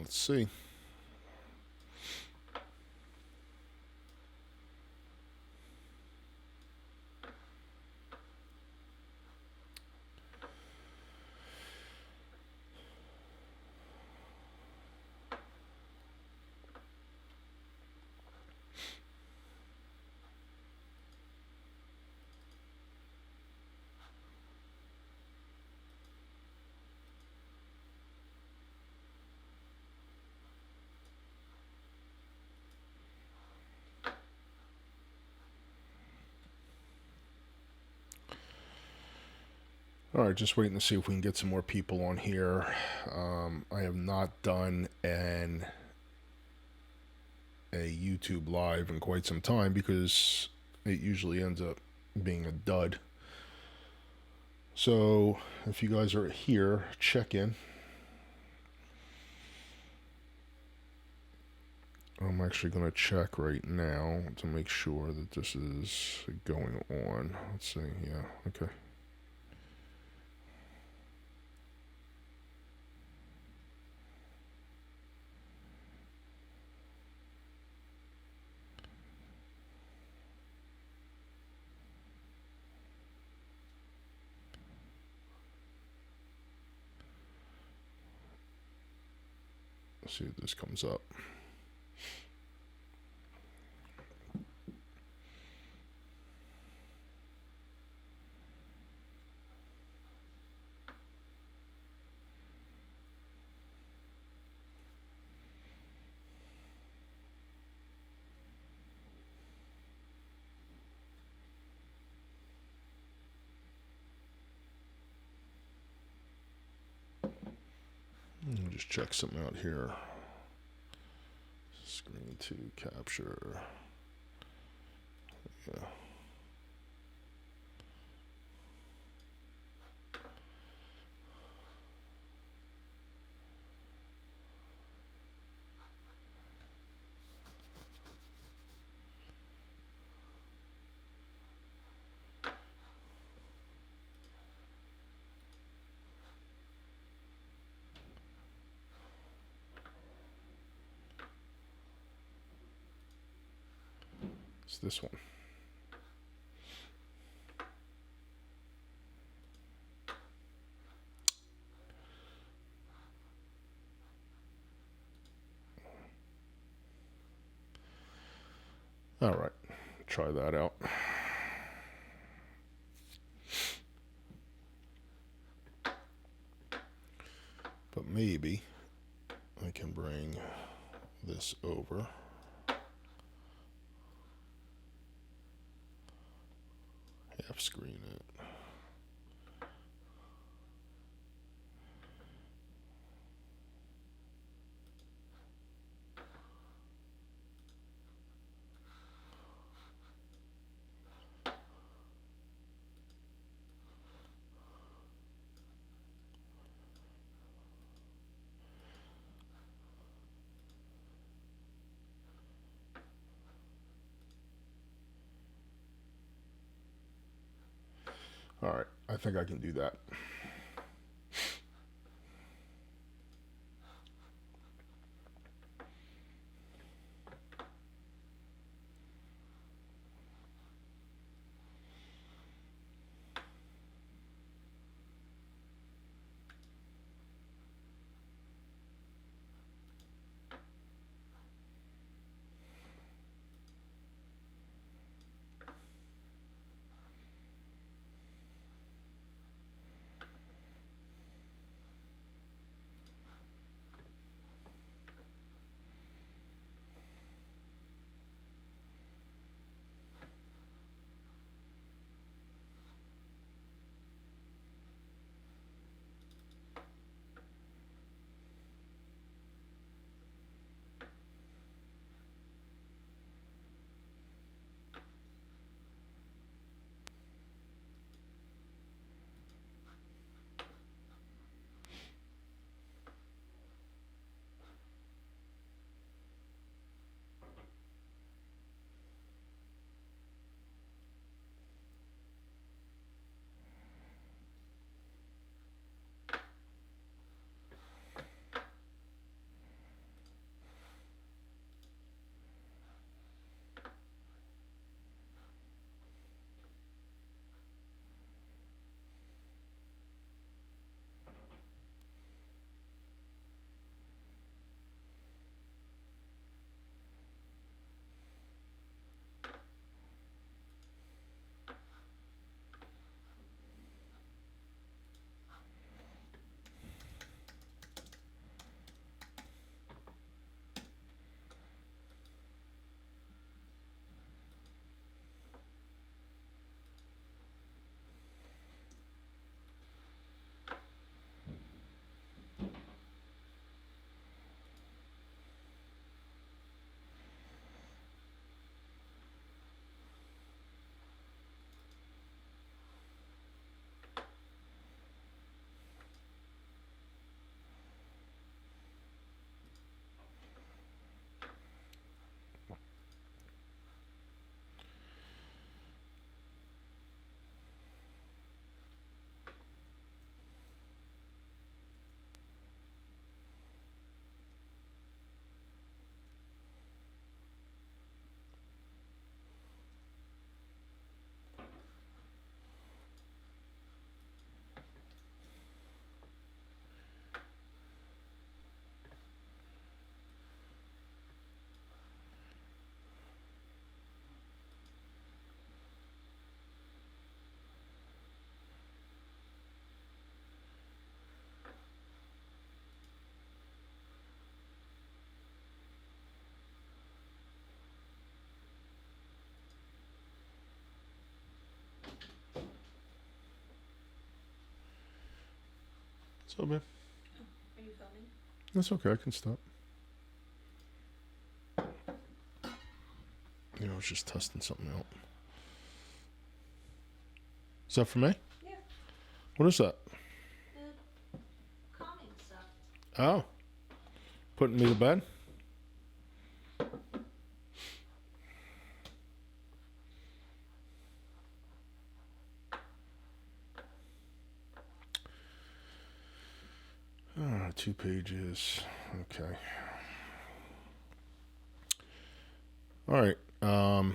Let's see. All right, just waiting to see if we can get some more people on here. I have not done a YouTube live in quite some time because it usually ends up being a dud. So if you guys are here, check in. I'm actually going to check right now to make sure that this is going on. Let's see. Yeah, okay. Let's see if this comes up. Let me just check something out here. Screen to capture. Yeah. It's this one. All right, try that out. But maybe I can bring this over. Half screen it. All right, I think I can do that. So, man. Are you filming? That's okay. I can stop. You know, I was just testing something out. Is that for me? Yeah. What is that? The calming stuff. Oh. Putting me to bed? Ah, 2 pages. Okay. All right. I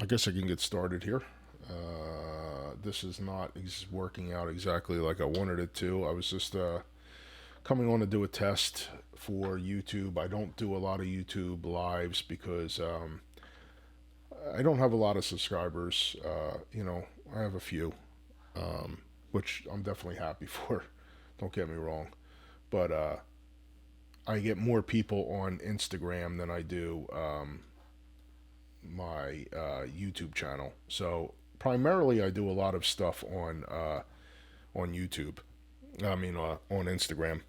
guess I can get started here. This is not working out exactly like I wanted it to. I was just coming on to do a test for YouTube. I don't do a lot of YouTube lives because I don't have a lot of subscribers. You know, I have a few, which I'm definitely happy for. Don't get me wrong. But I get more people on Instagram than I do my YouTube channel. So primarily, I do a lot of stuff on YouTube. I mean, on Instagram.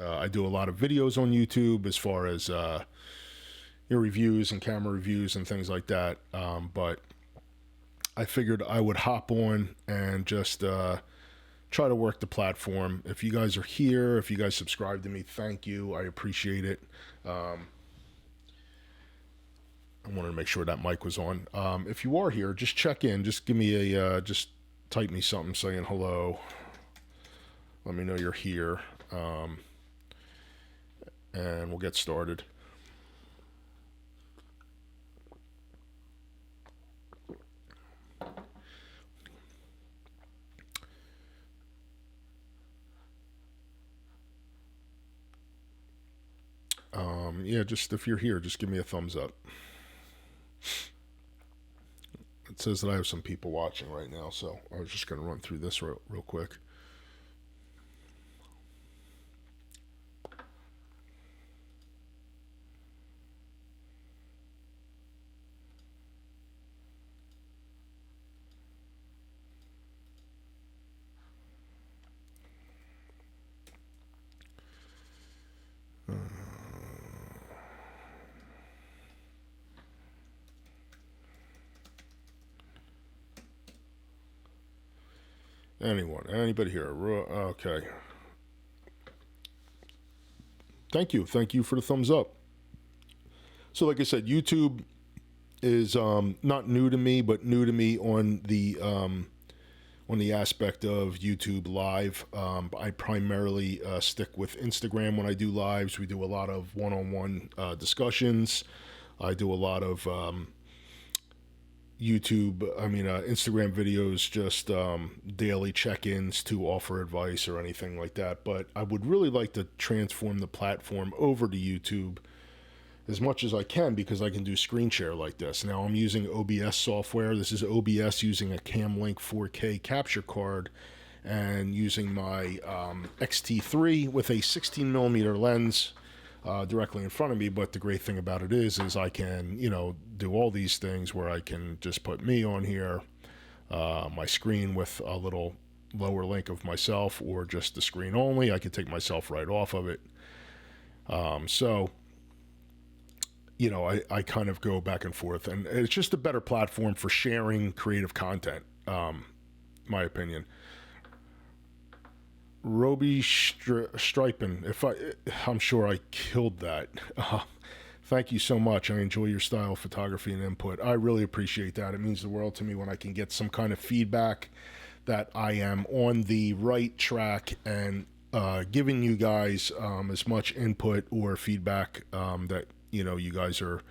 I do a lot of videos on YouTube as far as your reviews and camera reviews and things like that. But I figured I would hop on and just try to work the platform. If you guys are here, if you guys subscribe to me, thank you. I appreciate it. I wanted to make sure that mic was on. If you are here, just check in. Just give me a, just type me something saying hello. Let me know you're here. And we'll get started. Yeah, just if you're here, just give me a thumbs up. It says that I have some people watching right now, so I was just going to run through this real quick. Anybody here? Okay. Thank you for the thumbs up. So like I said, YouTube is not new to me, but new to me on the aspect of YouTube Live. I primarily stick with Instagram when I do lives. We do a lot of one-on-one discussions. I do a lot of Instagram videos, just daily check-ins to offer advice or anything like that. But I would really like to transform the platform over to YouTube as much as I can, because I can do screen share like this. Now I'm using OBS software. This is OBS using a Camlink 4K capture card and using my X-T3 with a 16 millimeter lens directly in front of me. But the great thing about it is I can, do all these things where I can just put me on here, my screen with a little lower link of myself, or just the screen only. I can take myself right off of it. I kind of go back and forth, and it's just a better platform for sharing creative content, my opinion. Roby Stripen, I'm sure I killed that. Thank you so much. I enjoy your style of photography and input. I really appreciate that. It means the world to me when I can get some kind of feedback that I am on the right track, and giving you guys as much input or feedback that you guys are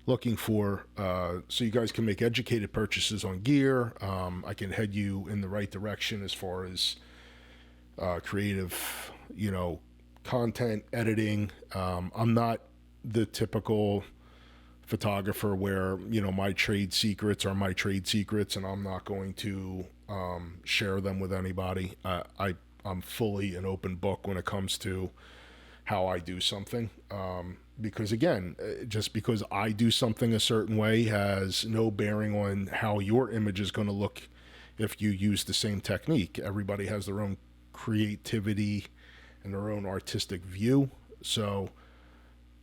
looking for, so you guys can make educated purchases on gear. I can head you in the right direction as far as creative, content editing. I'm not the typical photographer where, my trade secrets are my trade secrets, and I'm not going to share them with anybody. I'm fully an open book when it comes to how I do something. Because again, just because I do something a certain way has no bearing on how your image is going to look if you use the same technique. Everybody has their own creativity and their own artistic view. So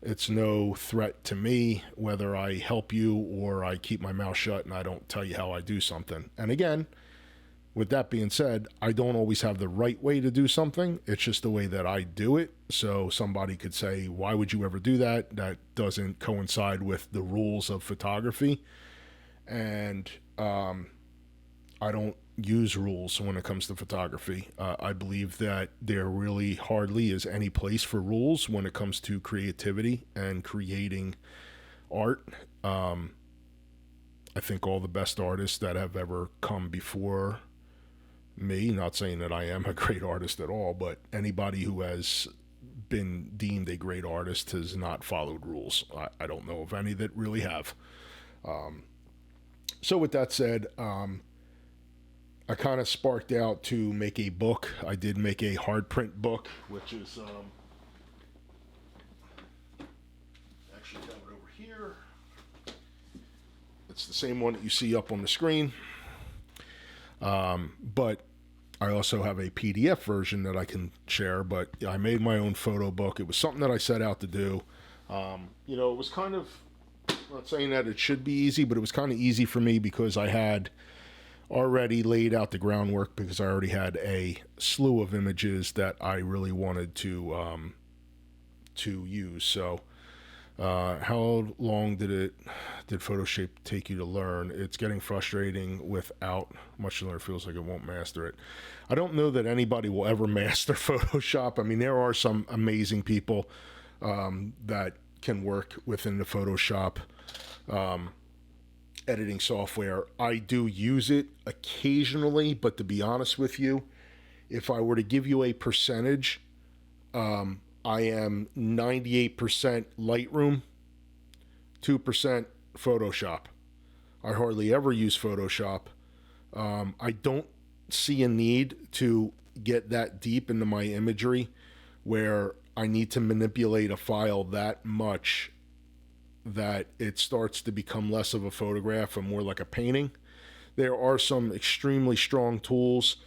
it's no threat to me whether I help you or I keep my mouth shut and I don't tell you how I do something. And again, with that being said, I don't always have the right way to do something. It's just the way that I do it. So somebody could say, why would you ever do that? That doesn't coincide with the rules of photography. And I don't use rules when it comes to photography. I believe that there really hardly is any place for rules when it comes to creativity and creating art. I think all the best artists that have ever come before me, not saying that I am a great artist at all, but anybody who has been deemed a great artist has not followed rules. I don't know of any that really have. So with that said, I kind of sparked out to make a book. I did make a hard print book, which is actually have it over here. It's the same one that you see up on the screen. But I also have a PDF version that I can share, but I made my own photo book. It was something that I set out to do. It was kind of, I'm not saying that it should be easy, but it was kind of easy for me because I had already laid out the groundwork, because I already had a slew of images that I really wanted to use. So how long did Photoshop take you to learn? It's getting frustrating without much to learn. It feels like it won't master it. I don't know that anybody will ever master Photoshop. I mean, there are some amazing people that can work within the Photoshop editing software. I do use it occasionally, but to be honest with you, if I were to give you a percentage, I am 98% Lightroom, 2% Photoshop. I hardly ever use Photoshop. I don't see a need to get that deep into my imagery where I need to manipulate a file that much that it starts to become less of a photograph and more like a painting. There are some extremely strong tools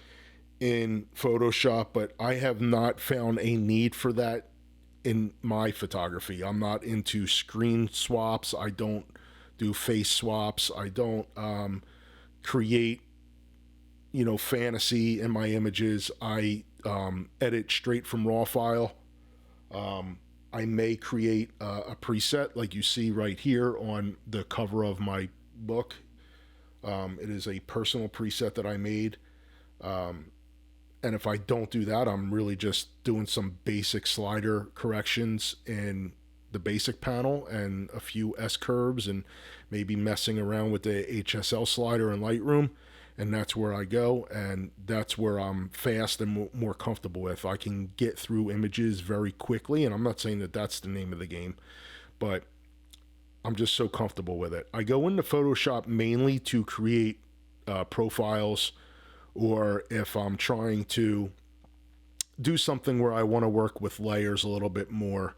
in Photoshop, but I have not found a need for that in my photography. I'm not into screen swaps. I don't do face swaps. I don't create, fantasy in my images. I edit straight from raw file. I may create a preset like you see right here on the cover of my book. It is a personal preset that I made. And if I don't do that, I'm really just doing some basic slider corrections in the basic panel and a few S-curves and maybe messing around with the HSL slider in Lightroom. And that's where I go, and that's where I'm fast and more comfortable with. I can get through images very quickly, and I'm not saying that that's the name of the game, but I'm just so comfortable with it. I go into Photoshop mainly to create profiles, or if I'm trying to do something where I want to work with layers a little bit more,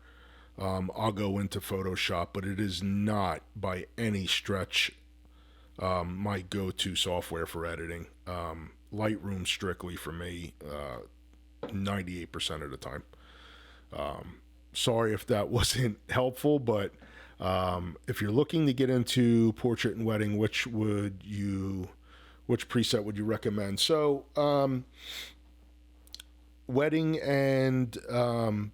I'll go into Photoshop, but it is not by any stretch my go-to software for editing. Lightroom strictly for me, 98% of the time. Sorry if that wasn't helpful, but if you're looking to get into portrait and wedding, which preset would you recommend? So wedding and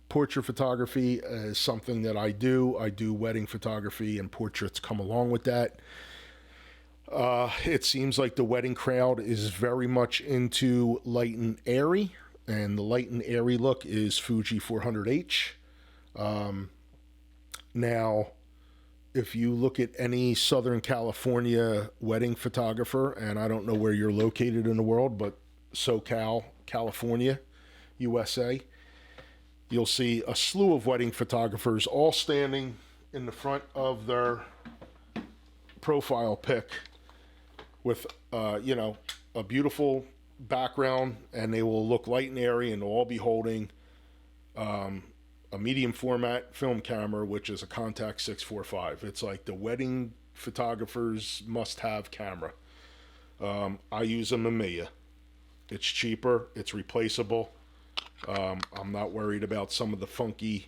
portrait photography is something that I do. I do wedding photography, and portraits come along with that. It seems like the wedding crowd is very much into light and airy, and the light and airy look is Fuji 400H. Now, if you look at any Southern California wedding photographer, and I don't know where you're located in the world, but SoCal, California, USA, you'll see a slew of wedding photographers all standing in the front of their profile pic with, a beautiful background, and they will look light and airy, and they'll all be holding a medium format film camera, which is a Contax 645. It's like the wedding photographer's must-have camera. I use a Mamiya. It's cheaper, it's replaceable, I'm not worried about some of the funky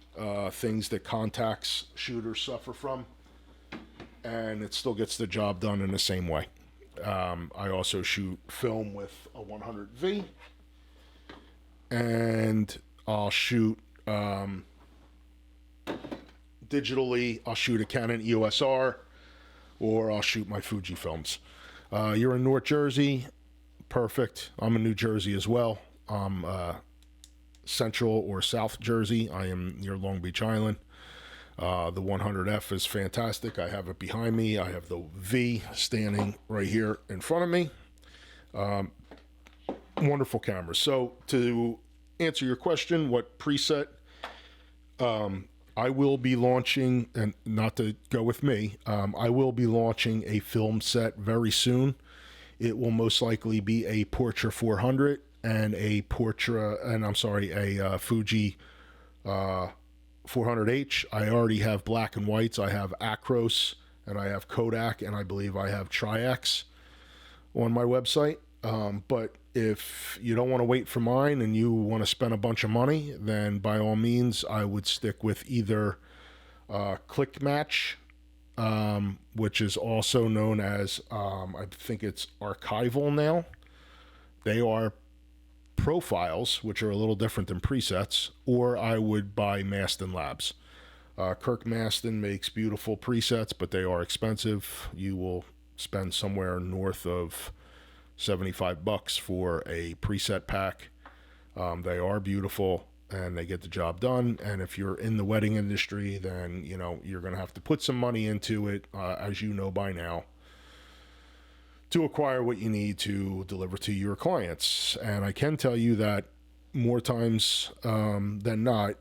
things that Contax shooters suffer from, and it still gets the job done in the same way. I also shoot film with a 100V, and I'll shoot digitally. I'll shoot a Canon EOS R, or I'll shoot my Fuji films. You're in North Jersey, perfect. I'm in New Jersey as well. I'm Central or South Jersey. I am near Long Beach Island. The 100F is fantastic. I have it behind me. I have the V standing right here in front of me. Wonderful camera. So to answer your question, what preset I will be launching, and not to go with me, I will be launching a film set very soon. It will most likely be a Portra 400 and a Fuji 400H. I already have black and whites. I have Acros, and I have Kodak, and I believe I have Tri-X on my website. But if you don't want to wait for mine and you want to spend a bunch of money, then by all means, I would stick with either Click Match, which is also known as, I think it's Archival now. They are profiles, which are a little different than presets, or I would buy Maston Labs. Kirk Maston makes beautiful presets, but they are expensive. You will spend somewhere north of $75 for a preset pack. They are beautiful and they get the job done. And if you're in the wedding industry, then you're going to have to put some money into it, as you know by now, to acquire what you need to deliver to your clients. And I can tell you that more times than not,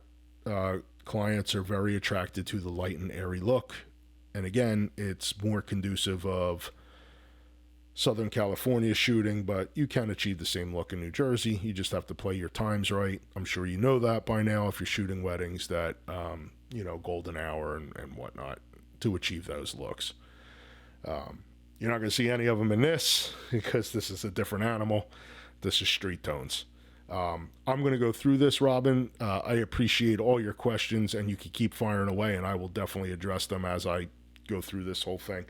clients are very attracted to the light and airy look. And again, it's more conducive of Southern California shooting, but you can achieve the same look in New Jersey. You just have to play your times right. I'm sure you know that by now if you're shooting weddings, that golden hour and whatnot to achieve those looks. You're not going to see any of them in this because this is a different animal. This is street tones. I'm going to go through this, Robin. I appreciate all your questions, and you can keep firing away, and I will definitely address them as I go through this whole thing.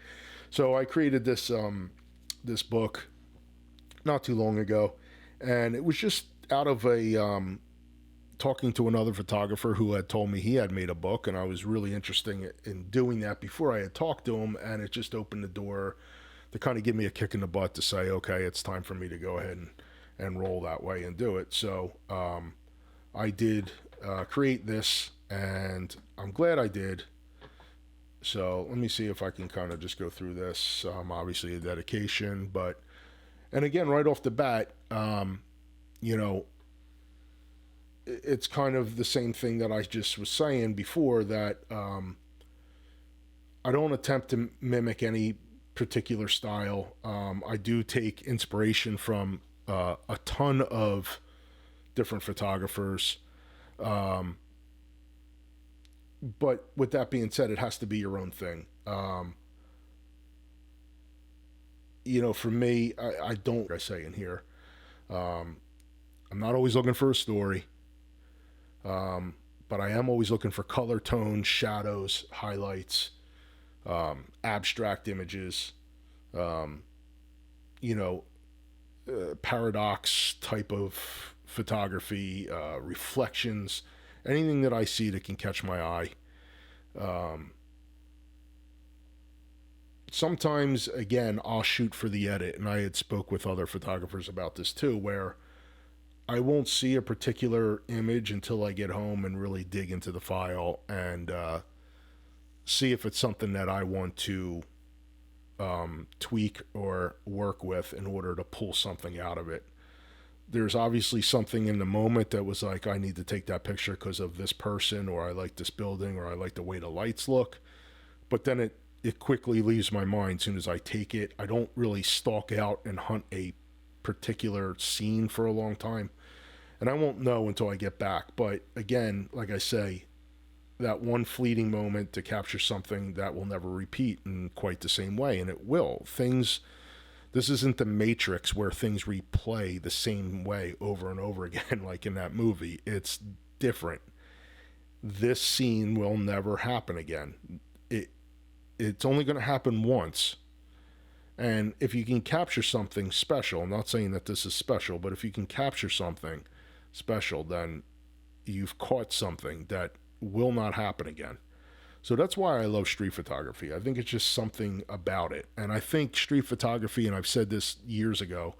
So I created this book not too long ago, and it was just out of a talking to another photographer who had told me he had made a book, and I was really interested in doing that before I had talked to him, and it just opened the door to kind of give me a kick in the butt to say, okay, it's time for me to go ahead and roll that way and do it. So I did create this, and I'm glad I did. So let me see if I can kind of just go through this. Obviously a dedication, and again, right off the bat, it's kind of the same thing that I just was saying before, that I don't attempt to mimic any particular style. I do take inspiration from a ton of different photographers. But with that being said, it has to be your own thing. For me, I don't, like I say in here, I'm not always looking for a story. But I am always looking for color, tone, shadows, highlights, abstract images, paradox type of photography, reflections, anything that I see that can catch my eye. Sometimes, again, I'll shoot for the edit, and I had spoke with other photographers about this too, where I won't see a particular image until I get home and really dig into the file and see if it's something that I want to tweak or work with in order to pull something out of it. There's obviously something in the moment that was like, I need to take that picture because of this person, or I like this building, or I like the way the lights look. But then it quickly leaves my mind as soon as I take it. I don't really stalk out and hunt a particular scene for a long time, and I won't know until I get back. But again, like I say, that one fleeting moment to capture something that will never repeat in quite the same way, and it will. Things This isn't the Matrix where things replay the same way over and over again, like in that movie. It's different. This scene will never happen again. It it's only going to happen once. And if you can capture something special, I'm not saying that this is special, but if you can capture something special, then you've caught something that will not happen again. So that's why I love street photography. I think it's just something about it. And I think street photography, and I've said this years ago,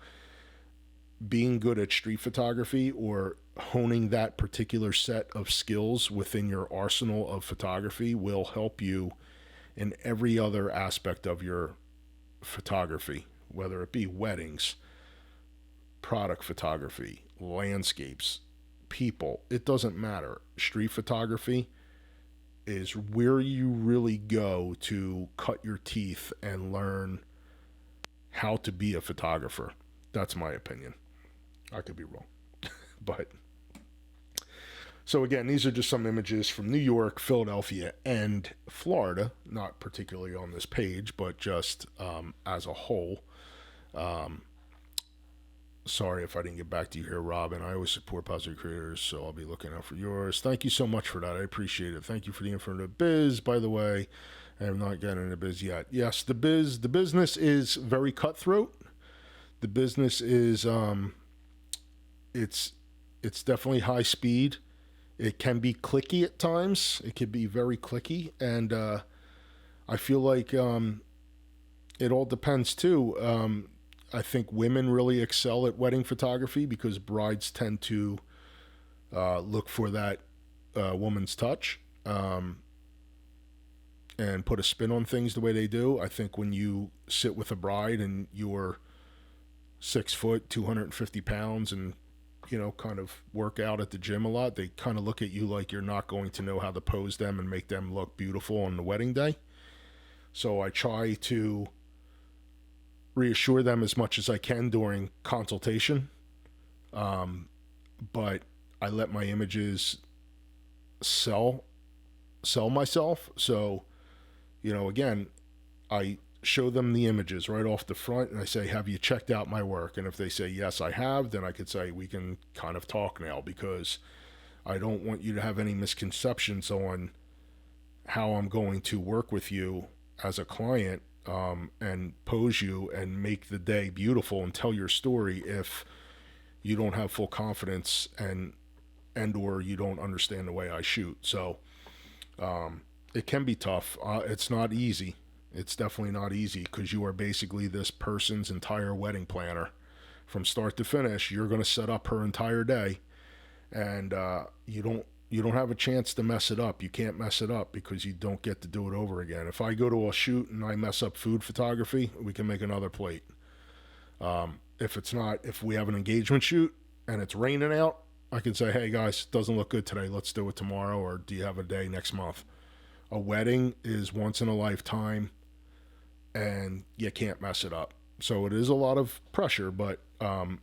being good at street photography or honing that particular set of skills within your arsenal of photography will help you in every other aspect of your photography, whether it be weddings, product photography, landscapes, people. It doesn't matter. Street photography is where you really go to cut your teeth and learn how to be a photographer. That's my opinion. I could be wrong. But so again, these are just some images from New York, Philadelphia, and Florida, not particularly on this page, but just as a whole. Sorry if I didn't get back to you here, Robin. I always support positive creators, so I'll be looking out for yours. Thank you so much for that. I appreciate it. Thank you for the info into biz, by the way. I have not gotten into biz yet. Yes, the business is very cutthroat. The business is it's definitely high speed. It can be clicky at times. It can be very clicky, and I feel like it all depends too. I think women really excel at wedding photography because brides tend to look for that woman's touch and put a spin on things the way they do. I think when you sit with a bride and you're 6 foot, 250 pounds, and kind of work out at the gym a lot, they kind of look at you like you're not going to know how to pose them and make them look beautiful on the wedding day. So I try to reassure them as much as I can during consultation. But I let my images sell myself. So, again, I show them the images right off the front and I say, have you checked out my work? And if they say, yes, I have, then I could say, we can kind of talk now, because I don't want you to have any misconceptions on how I'm going to work with you as a client, and pose you and make the day beautiful and tell your story if you don't have full confidence and or you don't understand the way I shoot. So it can be tough. It's not easy. It's definitely not easy, because you are basically this person's entire wedding planner from start to finish. You're going to set up her entire day, and you don't have a chance to mess it up. You can't mess it up because you don't get to do it over again. If I go to a shoot and I mess up food photography, we can make another plate. If we have an engagement shoot and it's raining out, I can say, hey guys, it doesn't look good today. Let's do it tomorrow. Or do you have a day next month? A wedding is once in a lifetime, and you can't mess it up. So it is a lot of pressure, but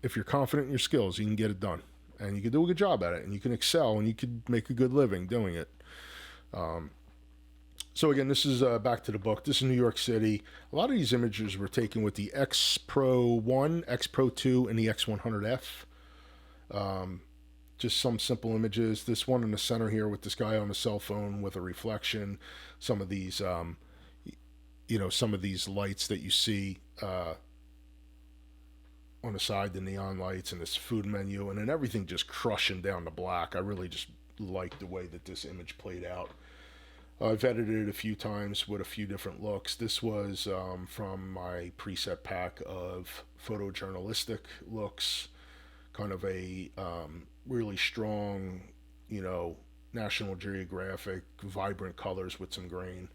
if you're confident in your skills, you can get it done. And you can do a good job at it, and you can excel, and you could make a good living doing it. So again, this is back to the book. This is New York City. A lot of these images were taken with the X Pro 1, X Pro 2, and the X100F. Just some simple images. This one in the center here with this guy on a cell phone with a reflection. Some of these, some of these lights that you see on the side, the neon lights and this food menu, and then everything just crushing down to black. I really just like the way that this image played out. I've edited it a few times with a few different looks. This was from my preset pack of photojournalistic looks, kind of a really strong, National Geographic, vibrant colors with some grain.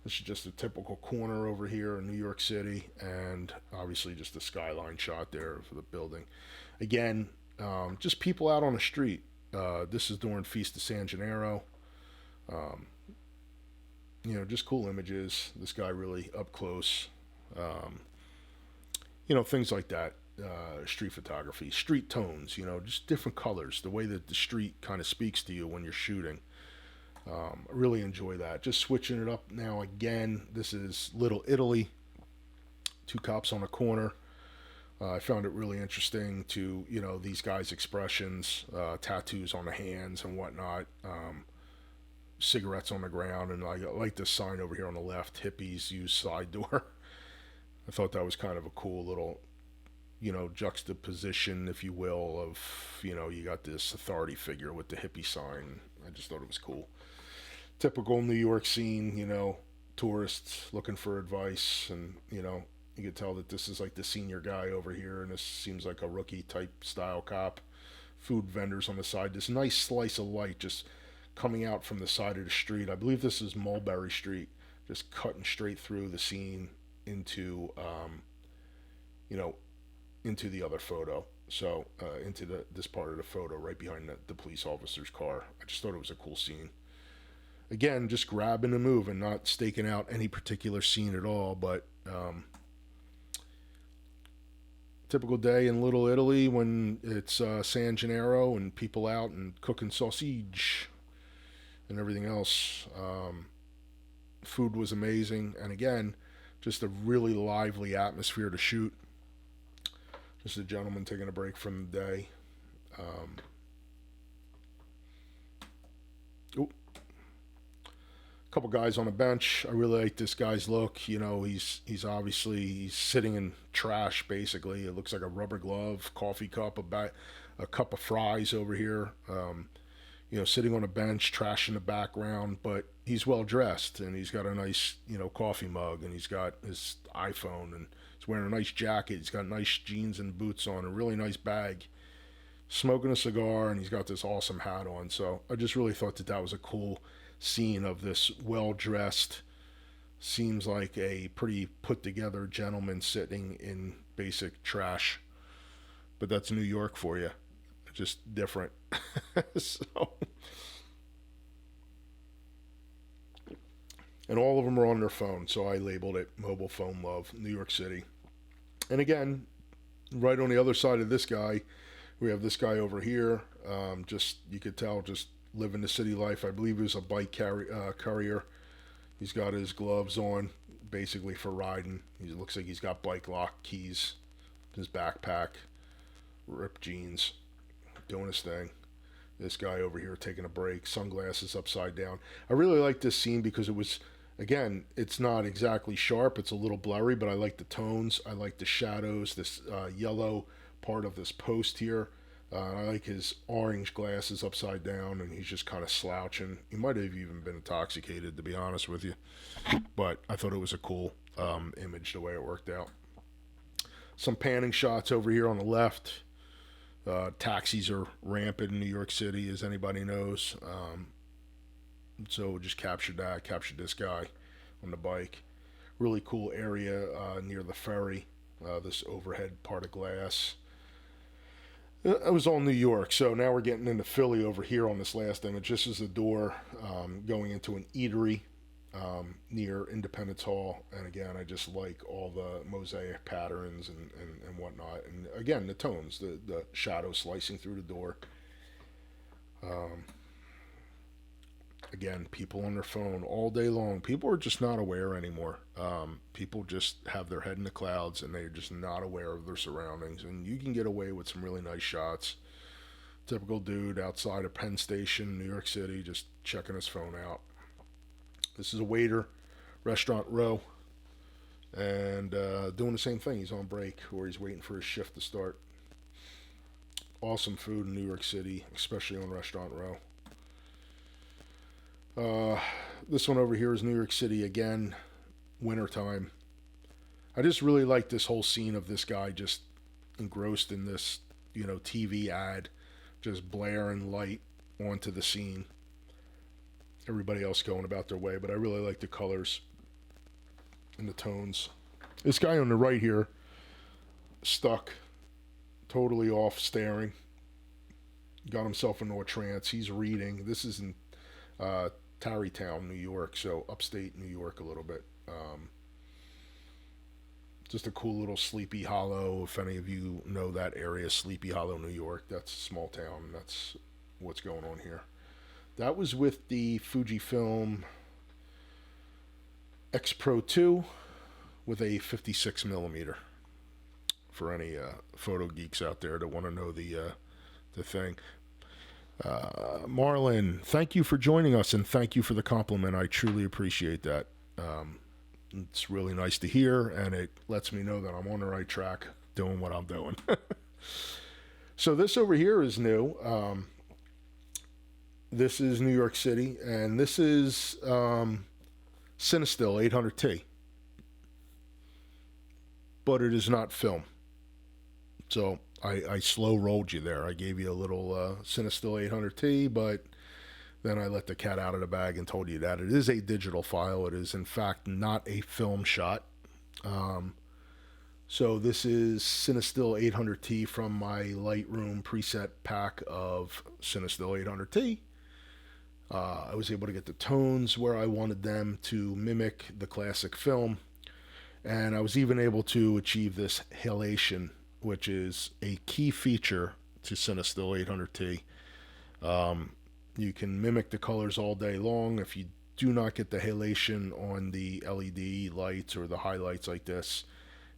This is just a typical corner over here in New York City, and obviously just a skyline shot there for the building. Again, just people out on the street. This is during Feast of San Gennaro. Just cool images. This guy really up close. Things like that. Street photography, street tones, just different colors, the way that the street kind of speaks to you when you're shooting. I really enjoy that. Just switching it up now again. This is Little Italy. two cops on a corner. I found it really interesting to, these guys' expressions, tattoos on the hands and whatnot, cigarettes on the ground, and I like this sign over here on the left: hippies use side door. I thought that was kind of a cool little, juxtaposition, if you will, of, you got this authority figure with the hippie sign. I just thought it was cool. Typical New York scene, tourists looking for advice, and, you could tell that this is like the senior guy over here, and this seems like a rookie type style cop. Food vendors on the side. This nice slice of light just coming out from the side of the street. I believe this is Mulberry Street, just cutting straight through the scene into, into the other photo. So into this part of the photo right behind the police officer's car. I just thought it was a cool scene. Again, just grabbing and moving, not staking out any particular scene at all, but typical day in Little Italy when it's San Gennaro and people out and cooking sausage and everything else. Food was amazing, and again, just a really lively atmosphere to shoot. Just a gentleman taking a break from the day. Couple guys on a bench. I really like this guy's look. He's obviously he's sitting in trash basically. It looks like a rubber glove, coffee cup, a cup of fries over here. Sitting on a bench, trash in the background, but he's well dressed and he's got a nice, coffee mug, and he's got his iPhone, and he's wearing a nice jacket. He's got nice jeans and boots on, a really nice bag, smoking a cigar, and he's got this awesome hat on. So I just really thought that was a cool scene of this well-dressed, seems like a pretty put-together gentleman sitting in basic trash. But that's New York for you. Just different. So, and all of them are on their phone, so I labeled it Mobile Phone Love, New York City. And again, right on the other side of this guy, we have this guy over here. Just, you could tell, just living the city life. I believe he was a bike courier. He's got his gloves on, basically for riding. He looks like he's got bike lock keys, his backpack, ripped jeans, doing his thing. This guy over here taking a break, sunglasses upside down. I really like this scene because it was, again, it's not exactly sharp. It's a little blurry, but I like the tones. I like the shadows, this yellow part of this post here. I like his orange glasses upside down, and he's just kind of slouching. He might have even been intoxicated, to be honest with you. But I thought it was a cool image, the way it worked out. Some panning shots over here on the left. Taxis are rampant in New York City, as anybody knows. So just captured this guy on the bike. Really cool area near the ferry, this overhead part of glass. It was all New York, so now we're getting into Philly over here on this last image. This is the door going into an eatery near Independence Hall, and again, I just like all the mosaic patterns and whatnot, and again, the tones, the shadow slicing through the door. Again, people on their phone all day long. People are just not aware anymore. People just have their head in the clouds, and they're just not aware of their surroundings. And you can get away with some really nice shots. Typical dude outside of Penn Station, New York City, just checking his phone out. This is a waiter, Restaurant Row, and doing the same thing. He's on break, or he's waiting for his shift to start. Awesome food in New York City, especially on Restaurant Row. This one over here is New York City again, wintertime. I just really like this whole scene of this guy just engrossed in this, TV ad, just blaring light onto the scene. Everybody else going about their way, but I really like the colors and the tones. This guy on the right here, stuck, totally off staring, got himself into a trance. He's reading. This is in Tarrytown, New York, so upstate New York a little bit. Just a cool little Sleepy Hollow. If any of you know that area, Sleepy Hollow, New York, that's a small town. That's what's going on here. That was with the Fujifilm X Pro 2, with a 56 millimeter. For any photo geeks out there that want to know the thing. Marlon, thank you for joining us, and thank you for the compliment. I truly appreciate that. It's really nice to hear, and it lets me know that I'm on the right track doing what I'm doing. So this over here is new. This is New York City, and this is Cinestill 800T. But it is not film. So I slow rolled you there. I gave you a little Cinestill 800T, but then I let the cat out of the bag and told you that it is a digital file. It is, in fact, not a film shot. So this is Cinestill 800T from my Lightroom preset pack of Cinestill 800T. I was able to get the tones where I wanted them to mimic the classic film. And I was even able to achieve this halation, which is a key feature to Cinestill 800T. You can mimic the colors all day long. If you do not get the halation on the LED lights or the highlights like this,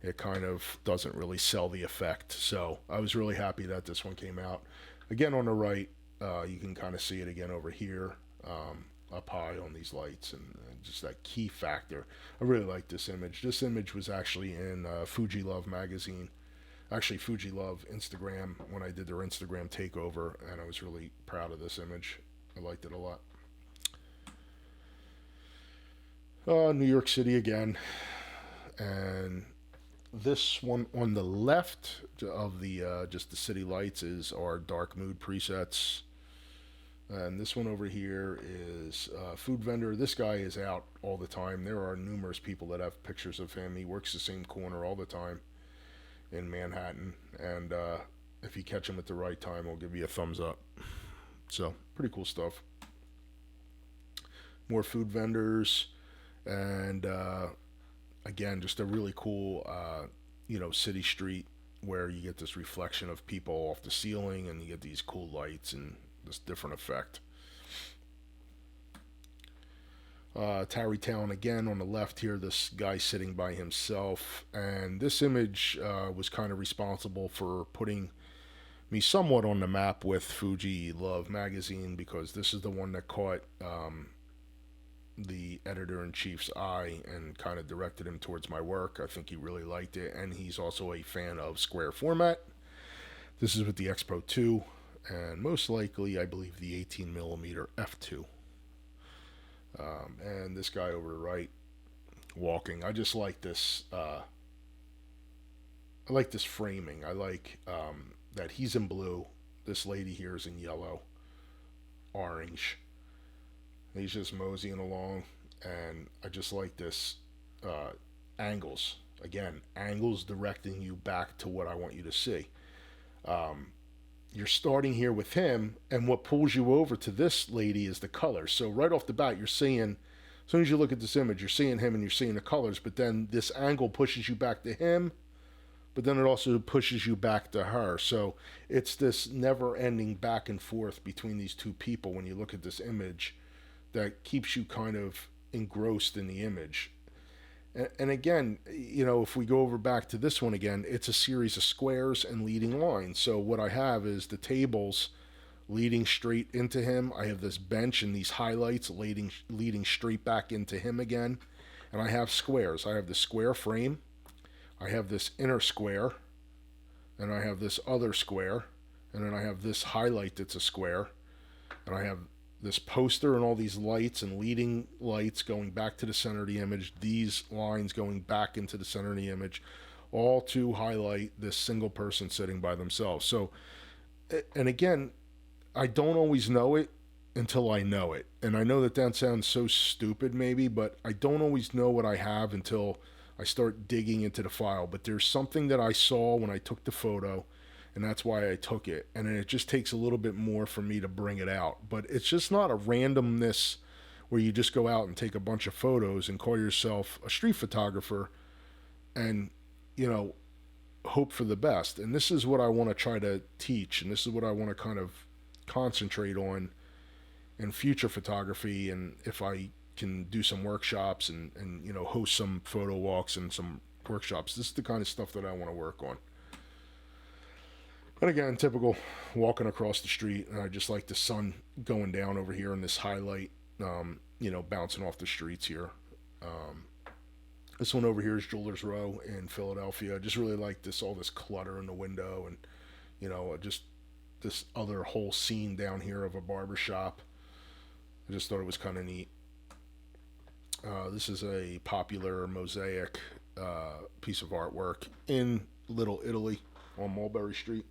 it kind of doesn't really sell the effect. So I was really happy that this one came out. Again, on the right, you can kind of see it again over here, up high on these lights, and just that key factor. I really like this image. This image was actually in Fuji Love magazine. Actually, Fuji Love Instagram, when I did their Instagram takeover, and I was really proud of this image. I liked it a lot. New York City again. And this one on the left of the just the city lights is our dark mood presets. And this one over here is Food Vendor. This guy is out all the time. There are numerous people that have pictures of him. He works the same corner all the time in Manhattan. And if you catch him at the right time, he'll give you a thumbs up. So, pretty cool stuff. More Food Vendors. And again, just a really cool, city street where you get this reflection of people off the ceiling and you get these cool lights and this different effect. Tarrytown again on the left here, this guy sitting by himself, and this image was kind of responsible for putting me somewhat on the map with Fuji Love magazine, because this is the one that caught the editor-in-chief's eye and kind of directed him towards my work. I think he really liked it, and he's also a fan of square format. This is with the Expo 2. And most likely, I believe, the 18mm f2. And this guy over the right, walking. I just like this. I like this framing. I like that he's in blue. This lady here is in yellow, orange. He's just moseying along, and I just like this angles. Again, angles directing you back to what I want you to see. You're starting here with him, and what pulls you over to this lady is the color. So right off the bat, you're seeing, as soon as you look at this image, you're seeing him and you're seeing the colors, but then this angle pushes you back to him, but then it also pushes you back to her. So it's this never-ending back and forth between these two people when you look at this image that keeps you kind of engrossed in the image. And again, if we go over back to this one again, it's a series of squares and leading lines. So what I have is the tables leading straight into him. I have this bench and these highlights leading straight back into him again. And I have squares. I have the square frame. I have this inner square. And I have this other square. And then I have this highlight that's a square. And I have this poster and all these lights and leading lights going back to the center of the image, these lines going back into the center of the image, all to highlight this single person sitting by themselves. So, and again, I don't always know it until I know it. And I know that sounds so stupid maybe, but I don't always know what I have until I start digging into the file. But there's something that I saw when I took the photo, and that's why I took it. And it just takes a little bit more for me to bring it out. But it's just not a randomness where you just go out and take a bunch of photos and call yourself a street photographer and, hope for the best. And this is what I want to try to teach, and this is what I want to kind of concentrate on in future photography. And if I can do some workshops and you know, host some photo walks and some workshops. This is the kind of stuff that I want to work on. And again, typical walking across the street, and I just like the sun going down over here and this highlight, you know, bouncing off the streets here. Um, this one over here is Jewelers Row in Philadelphia. I just really like this, all this clutter in the window, and you know, just this other whole scene down here of a barber shop. I just thought it was kind of neat. This is a popular mosaic piece of artwork in Little Italy on Mulberry Street.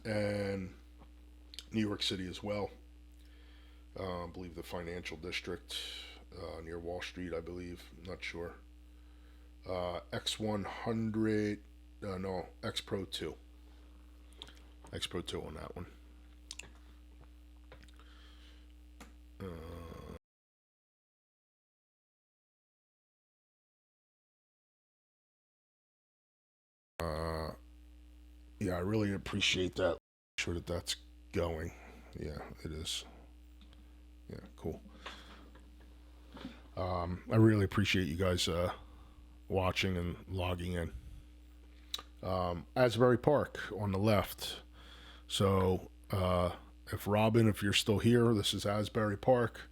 And New York City as well. I believe the financial district near Wall Street, I believe. I'm not sure. X100, no, X Pro 2. X Pro 2 on that one. Yeah, I really appreciate that. Sure that that's going. Yeah, it is. Yeah, cool. I really appreciate you guys watching and logging in. Asbury Park on the left. So, if Robin, if you're still here, this is Asbury Park.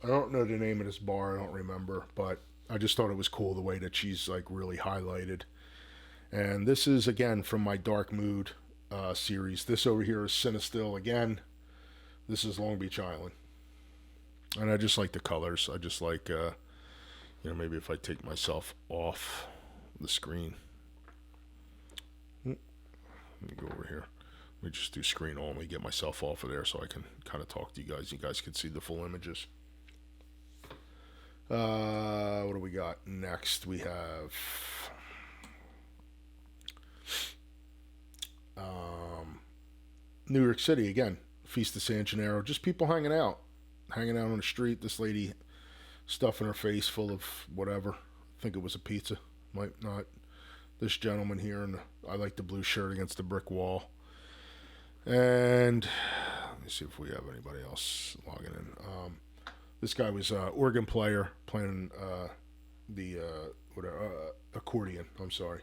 I don't know the name of this bar, I don't remember, but I just thought it was cool the way that she's like really highlighted. And this is again from my Dark Mood series. This over here is Cinestill again. This is Long Beach Island. And I just like the colors. I just like, you know, maybe if I take myself off the screen. Let me go over here. Let me just do screen only, get myself off of there so I can kind of talk to you guys. You guys can see the full images. What do we got next? We have New York City again. Feast of San Gennaro. Just people hanging out on the street. This lady stuffing her face full of whatever. I think it was a pizza. Might not. This gentleman here, and I like the blue shirt against the brick wall. And let me see if we have anybody else logging in. This guy was an organ player playing the accordion. I'm sorry.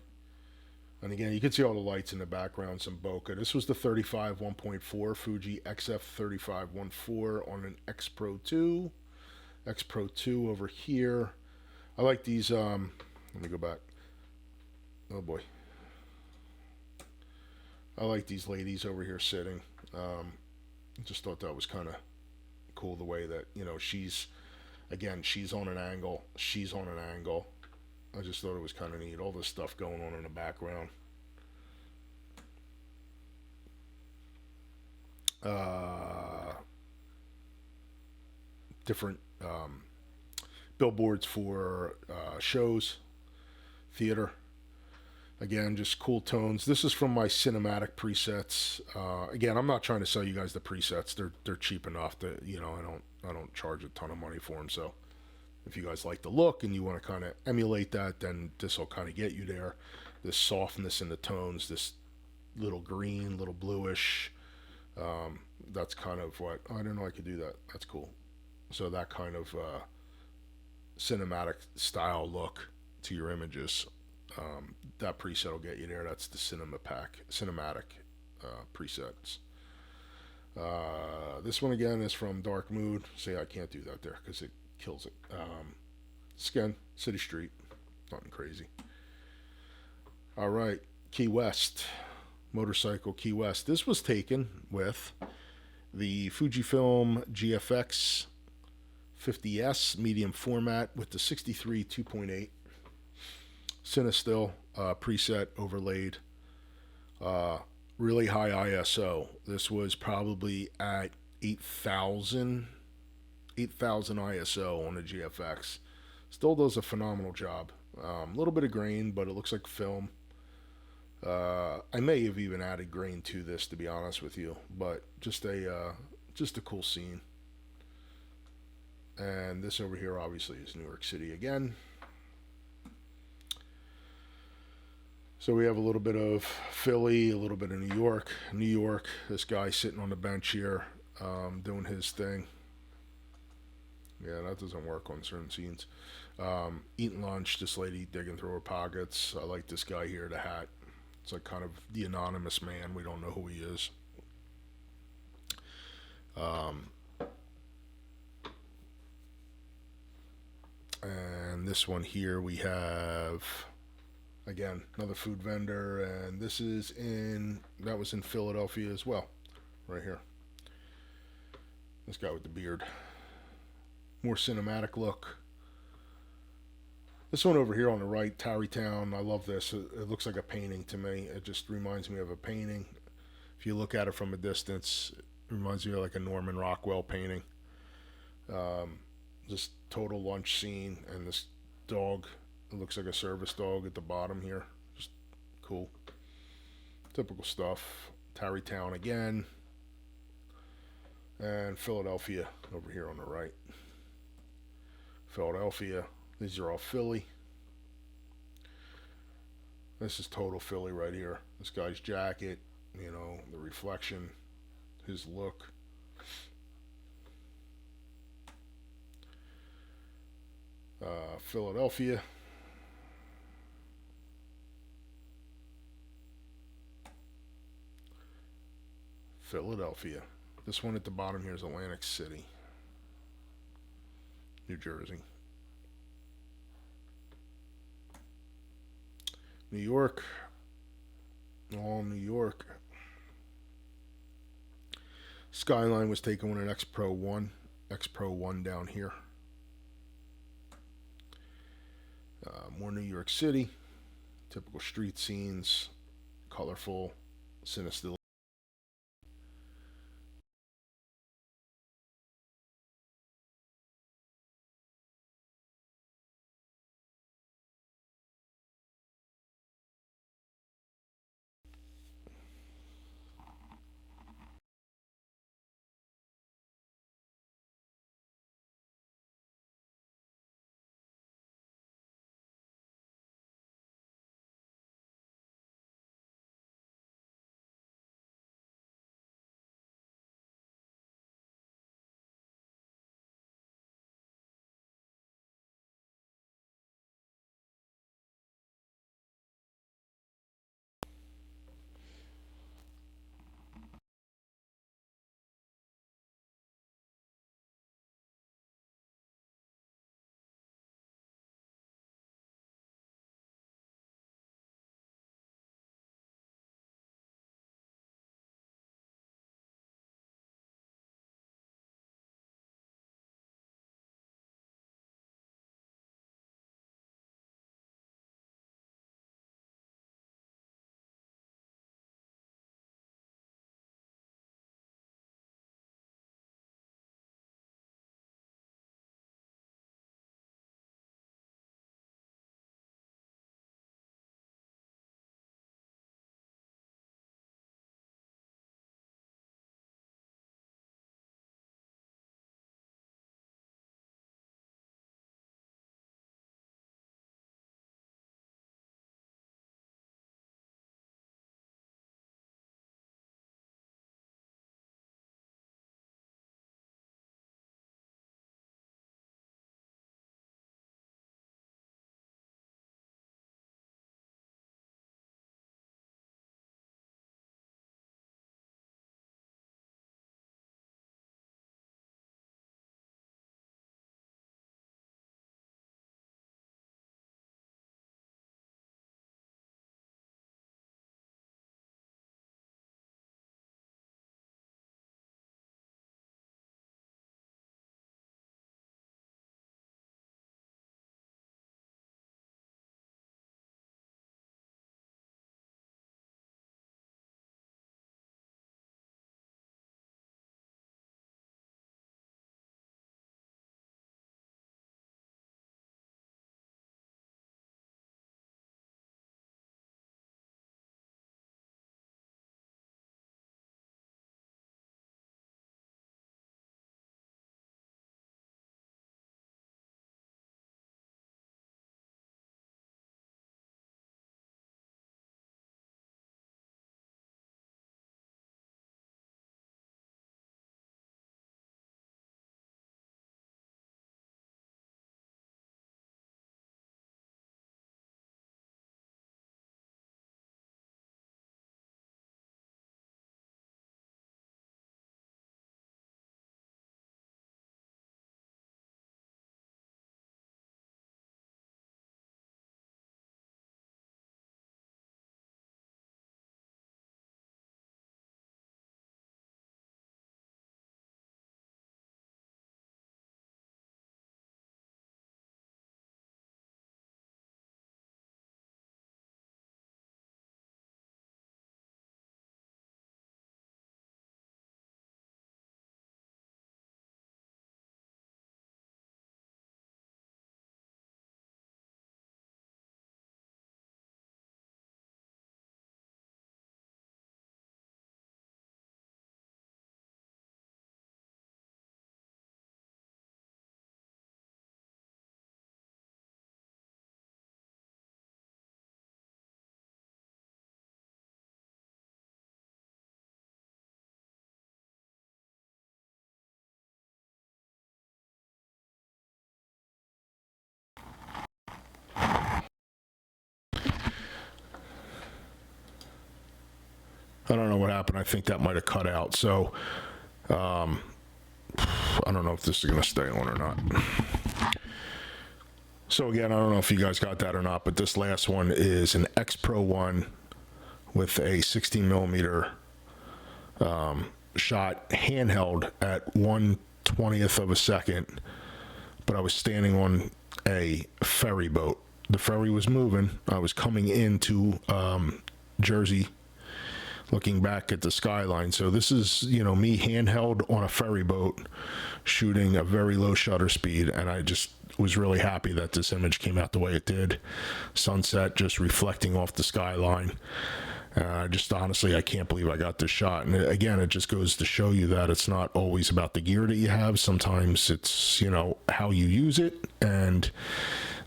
And again, you can see all the lights in the background, some bokeh. This was the 35 1.4 Fuji XF 3514 on an X Pro 2. X Pro 2 over here. I like these. Let me go back. Oh boy. I like these ladies over here sitting. I just thought that was kind of cool the way that, you know, she's on an angle. She's on an angle. I just thought it was kind of neat. All this stuff going on in the background. Different billboards for shows, theater. Again, just cool tones. This is from my cinematic presets. Again, I'm not trying to sell you guys the presets. They're cheap enough that, you know, I don't charge a ton of money for them. So if you guys like the look and you want to kind of emulate that, then this will kind of get you there. This softness in the tones, this little green, little bluish. That's kind of what, I didn't know I could do that. That's cool. So that kind of cinematic style look to your images. That preset will get you there. That's the cinematic presets. This one again is from Dark Mood. See, I can't do that there because it kills it. Skin, City Street, nothing crazy. All right, Key West, motorcycle Key West. This was taken with the Fujifilm GFX 50S medium format with the 63 2.8 Cinestill preset overlaid. Really high ISO. This was probably at 8,000 ISO on the GFX. Still does a phenomenal job. A little bit of grain, but it looks like film. I may have even added grain to this, to be honest with you, but just a cool scene. And this over here obviously is New York City again. So we have a little bit of Philly, a little bit of New York. New York, this guy sitting on the bench here. doing his thing. Yeah, that doesn't work on certain scenes. Eating lunch, this lady digging through her pockets. I like this guy here, the hat. It's like kind of the anonymous man. We don't know who he is. Um, and this one here we have again another food vendor, and that was in Philadelphia as well, right here. This guy with the beard, more cinematic look. This one over here on the right, Tarrytown. I love this. It looks like a painting to me. It just reminds me of a painting. If you look at it from a distance, it reminds me of like a Norman Rockwell painting. Um, this total lunch scene, and this dog. It looks like a service dog at the bottom here. Just cool. Typical stuff. Tarrytown again. And Philadelphia over here on the right. Philadelphia. These are all Philly. This is total Philly right here. This guy's jacket, the reflection, his look. Philadelphia. Philadelphia. This one at the bottom here is Atlantic City, New Jersey. New York. All New York. Skyline was taken with an X Pro 1. X Pro 1 down here. More New York City. Typical street scenes. Colorful. Sinister. I don't know what happened. I think that might have cut out. So I don't know if this is going to stay on or not. So again, I don't know if you guys got that or not, but this last one is an X Pro 1 with a 16 millimeter shot handheld at 1/20th of a second. But I was standing on a ferry boat. The ferry was moving. I was coming into Jersey, looking back at the skyline. So this is, me handheld on a ferry boat, shooting a very low shutter speed, and I just was really happy that this image came out the way it did. Sunset just reflecting off the skyline. Just honestly, I can't believe I got this shot. And again, it just goes to show you that it's not always about the gear that you have. Sometimes it's, how you use it. And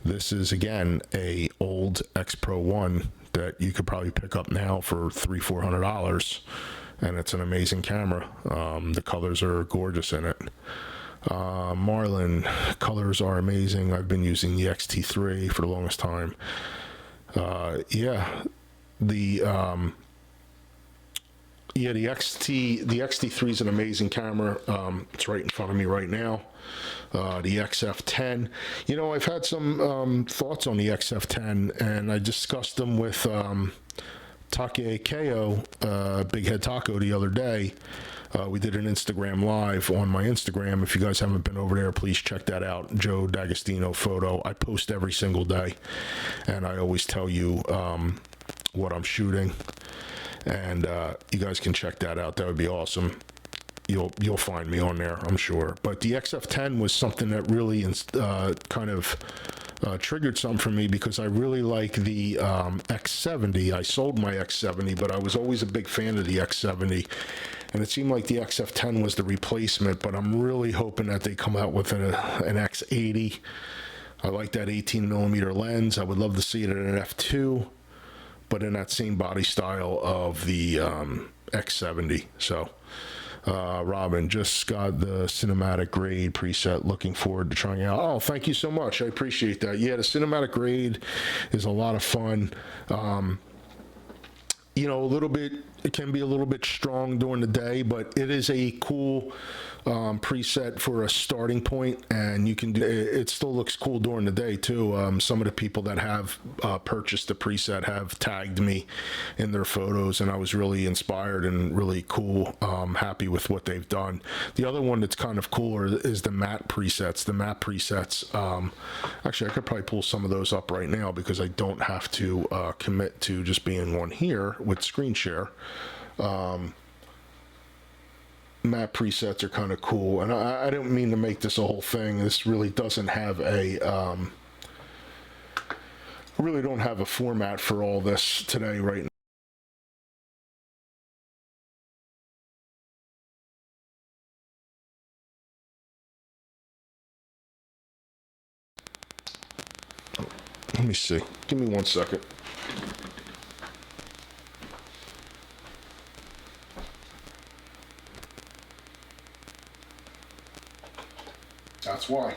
this is, again, a old X Pro 1 that you could probably pick up now for $300-400. And it's an amazing camera. The colors are gorgeous in it. Marlin, colors are amazing. I've been using the XT3 for the longest time. The XT3 is an amazing camera. It's right in front of me right now. The XF10. I've had some thoughts on the XF10, and I discussed them with Take Ko, Big Head Taco, the other day. We did an Instagram live on my Instagram. If you guys haven't been over there, please check that out. Joe D'Agostino Photo. I post every single day, and I always tell you what I'm shooting, and you guys can check that out. That would be awesome. You'll find me on there, I'm sure. But the XF10 was something that really kind of triggered something for me, because I really like the X70. I sold my X70, but I was always a big fan of the X70, and it seemed like the XF10 was the replacement. But I'm really hoping that they come out with an X80. I like that 18 millimeter lens. I would love to see it at an f2, but in that same body style of the X70. So Robin just got the cinematic grade preset. Looking forward to trying it out. Oh, thank you so much. I appreciate that. Yeah, the cinematic grade is a lot of fun. It can be a little bit strong during the day, but it is a cool preset for a starting point, and you can do it. Still looks cool during the day too. Some of the people that have purchased the preset have tagged me in their photos, and I was really inspired and really cool. Happy with what they've done. The other one that's kind of cooler is the matte presets. The matte presets, actually I could probably pull some of those up right now, because I don't have to commit to just being one here with screen share. Matte presets are kind of cool, and I don't mean to make this a whole thing. This really doesn't have a really don't have a format for all this today right now. Let me see. Give me 1 second. That's why.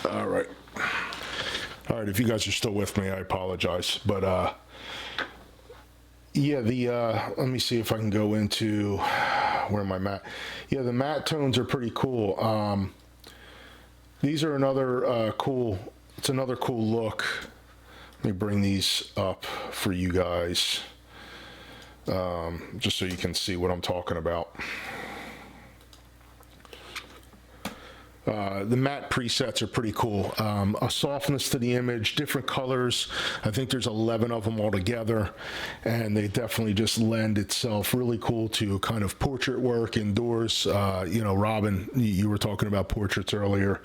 All right. All right, if you guys are still with me, I apologize. But yeah, let me see if I can go into where my matte. Yeah, the matte tones are pretty cool. These are another it's another cool look. Let me bring these up for you guys, just so you can see what I'm talking about. The matte presets are pretty cool. A softness to the image, different colors. I think there's 11 of them all together, and they definitely just lend itself really cool to kind of portrait work indoors. Robin, you were talking about portraits earlier.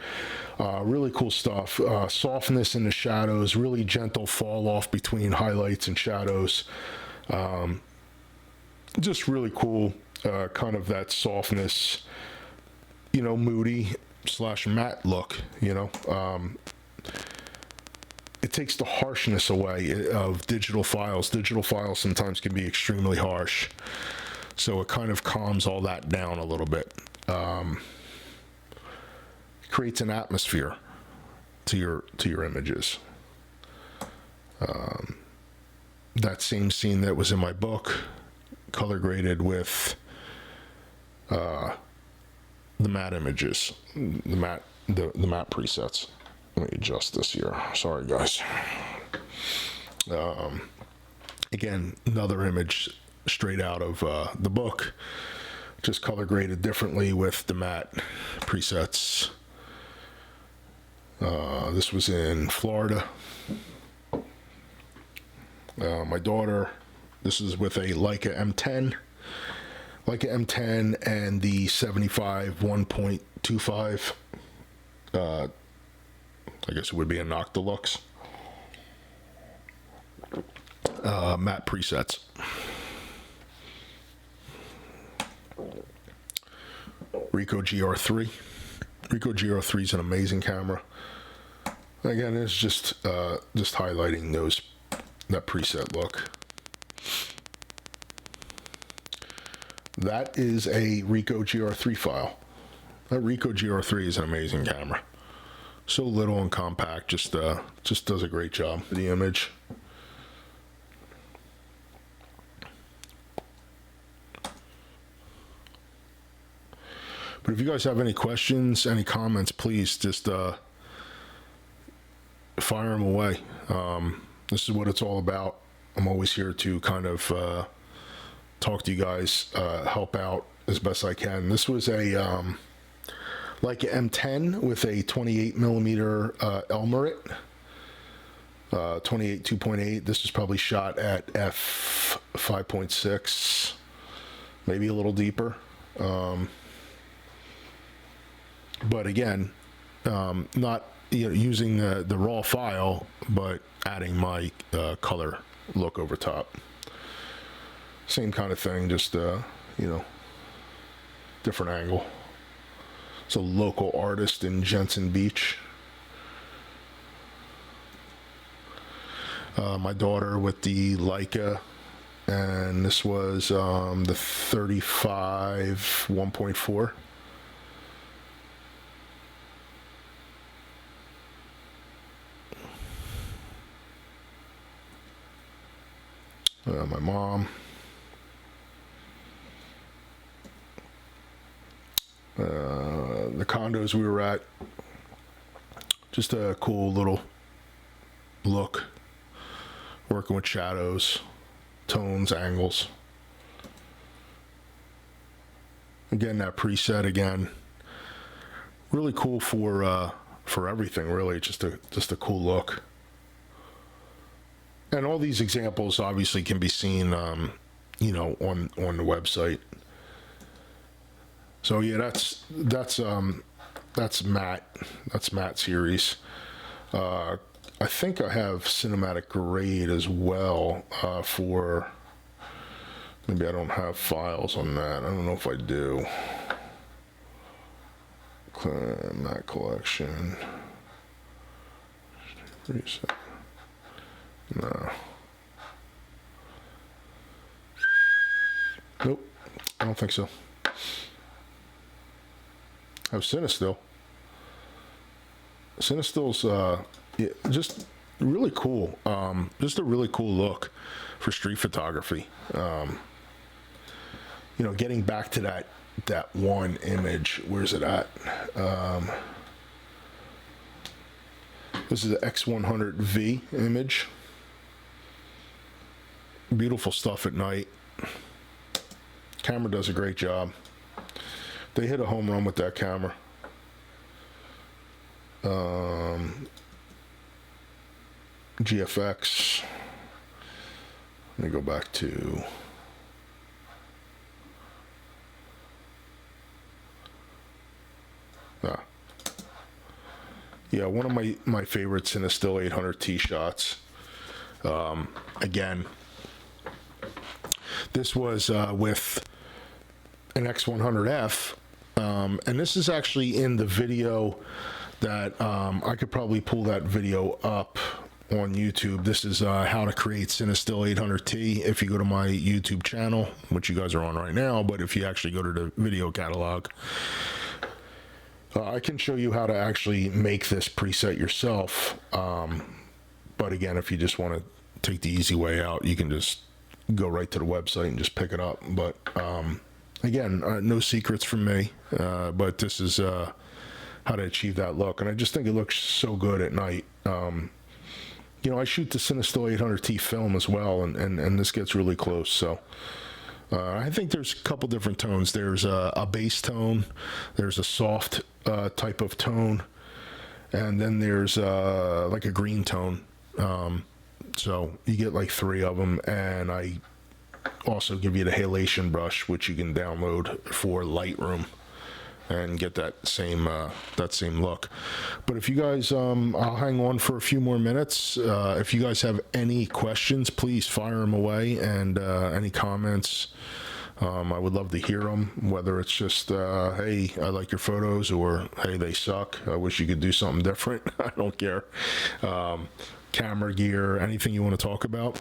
Really cool stuff. Softness in the shadows, really gentle fall off between highlights and shadows. Just really cool, kind of that softness, moody / matte look. It takes the harshness away of digital files. Digital files sometimes can be extremely harsh, so it kind of calms all that down a little bit. Creates an atmosphere to your images. That same scene that was in my book, color graded with the matte images, the matte presets. Let me adjust this here. Sorry, guys. Again, another image straight out of the book, just color graded differently with the matte presets. This was in Florida. My daughter, this is with a Leica M10. Leica M10 and the 75 1.25. I guess it would be a Noctilux. Matte presets. Ricoh GR3. Ricoh GR3 is an amazing camera. Again, it's just highlighting that preset look. That is a Ricoh GR3 file. That Ricoh GR3 is an amazing camera. So little and compact, just does a great job for the image. But if you guys have any questions, any comments, please just fire them away. This is what it's all about. I'm always here to kind of talk to you guys, help out as best I can. This was a Leica M10 with a 28 millimeter Elmarit, 28 2.8. This is probably shot at f 5.6, maybe a little deeper. But again, not using the raw file, but adding my color look over top. Same kind of thing, just different angle. It's a local artist in Jensen Beach. My daughter with the Leica, and this was the 35 1.4. My mom. The condos we were at, just a cool little look, working with shadows, tones, angles. Again, that preset again, really cool for everything. Really, just a cool look. And all these examples obviously can be seen, on the website. So yeah, that's Matt. That's Matt series. I think I have cinematic grade as well for. Maybe I don't have files on that. I don't know if I do. Matt collection. Reset. No. Nope. I don't think so. I have Cinestill. Cinestill's just really cool. Just a really cool look for street photography. Getting back to that one image. Where's it at? This is the X100V image. Beautiful stuff at night. Camera does a great job. They hit a home run with that camera. GFX. Let me go back to yeah, one of my favorites in a Still 800 T shots. Again, this was with an X100F, and this is actually in the video that I could probably pull that video up on YouTube. This is how to create Cinestill 800T. If you go to my YouTube channel, which you guys are on right now, but if you actually go to the video catalog, I can show you how to actually make this preset yourself. But again, if you just want to take the easy way out, you can just go right to the website and just pick it up. But again, no secrets from me, but this is how to achieve that look. And I just think it looks so good at night. You know, I shoot the Cinestill 800T film as well, and this gets really close. So I think there's a couple different tones. There's a bass tone, there's a soft type of tone, and then there's like a green tone. So you get like 3 of them, and I also give you the halation brush, which you can download for Lightroom and get that same look. But if you guys, I'll hang on for a few more minutes. If you guys have any questions, please fire them away, and any comments, I would love to hear them, whether it's just, hey, I like your photos, or hey, they suck, I wish you could do something different. I don't care. Camera gear, anything you want to talk about.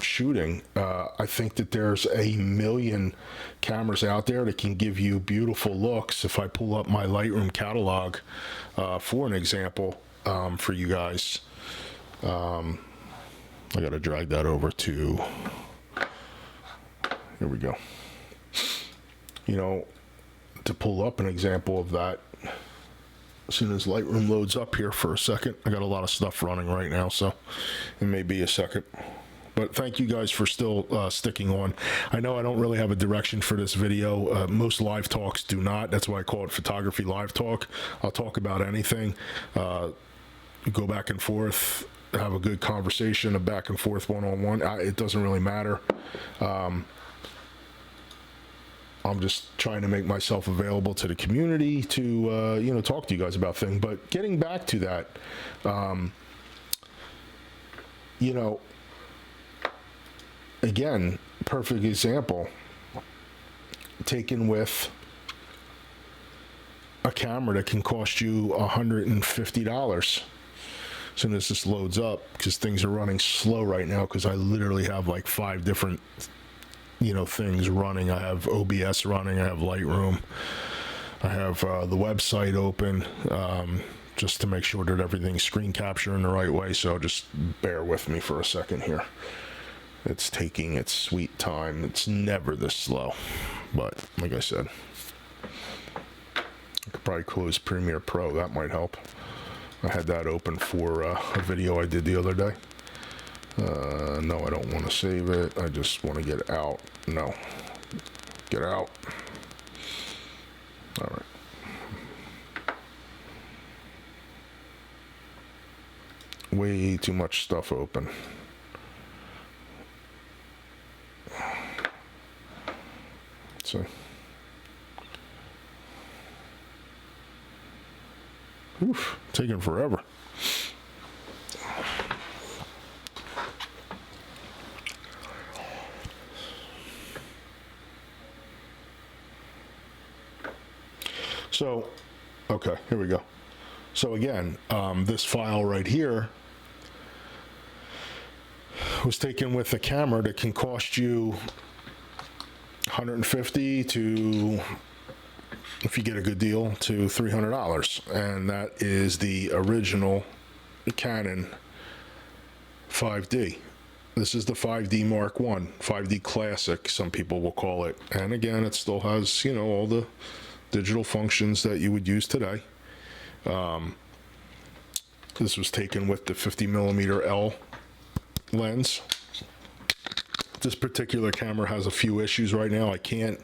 Shooting, I think that there's a million cameras out there that can give you beautiful looks. If I pull up my Lightroom catalog for an example, for you guys, I gotta drag that over to, here we go. You know, to pull up an example of that, as soon as Lightroom loads up here for a second, I got a lot of stuff running right now, so it may be a second. But thank you guys for still sticking on. I know I don't really have a direction for this video. Most live talks do not. That's why I call it Photography Live Talk. I'll talk about anything. Go back and forth, have a good conversation, a back and forth one-on-one. It doesn't really matter. I'm just trying to make myself available to the community to, you know, talk to you guys about things. But getting back to that, you know, again, perfect example, taken with a camera that can cost you $150. As soon as this loads up, because things are running slow right now, because I literally have like 5 different, you know, things running. I have OBS running, I have Lightroom, I have the website open, just to make sure that everything's screen capturing the right way. So just bear with me for a second here. It's taking its sweet time. It's never this slow. But like I said, I could probably close Premiere Pro. That might help. I had that open for a video I did the other day. No, I don't want to save it. I just want to get out. No. Get out. All right. Way too much stuff open. So, oof, taking forever. So, okay, here we go. So again, this file right here was taken with a camera that can cost you $150 to, if you get a good deal, to $300, and that is the original Canon 5D. This is the 5D Mark I, 5D Classic, some people will call it. And again, it still has, you know, all the digital functions that you would use today. This was taken with the 50mm L lens. This particular camera has a few issues right now. I can't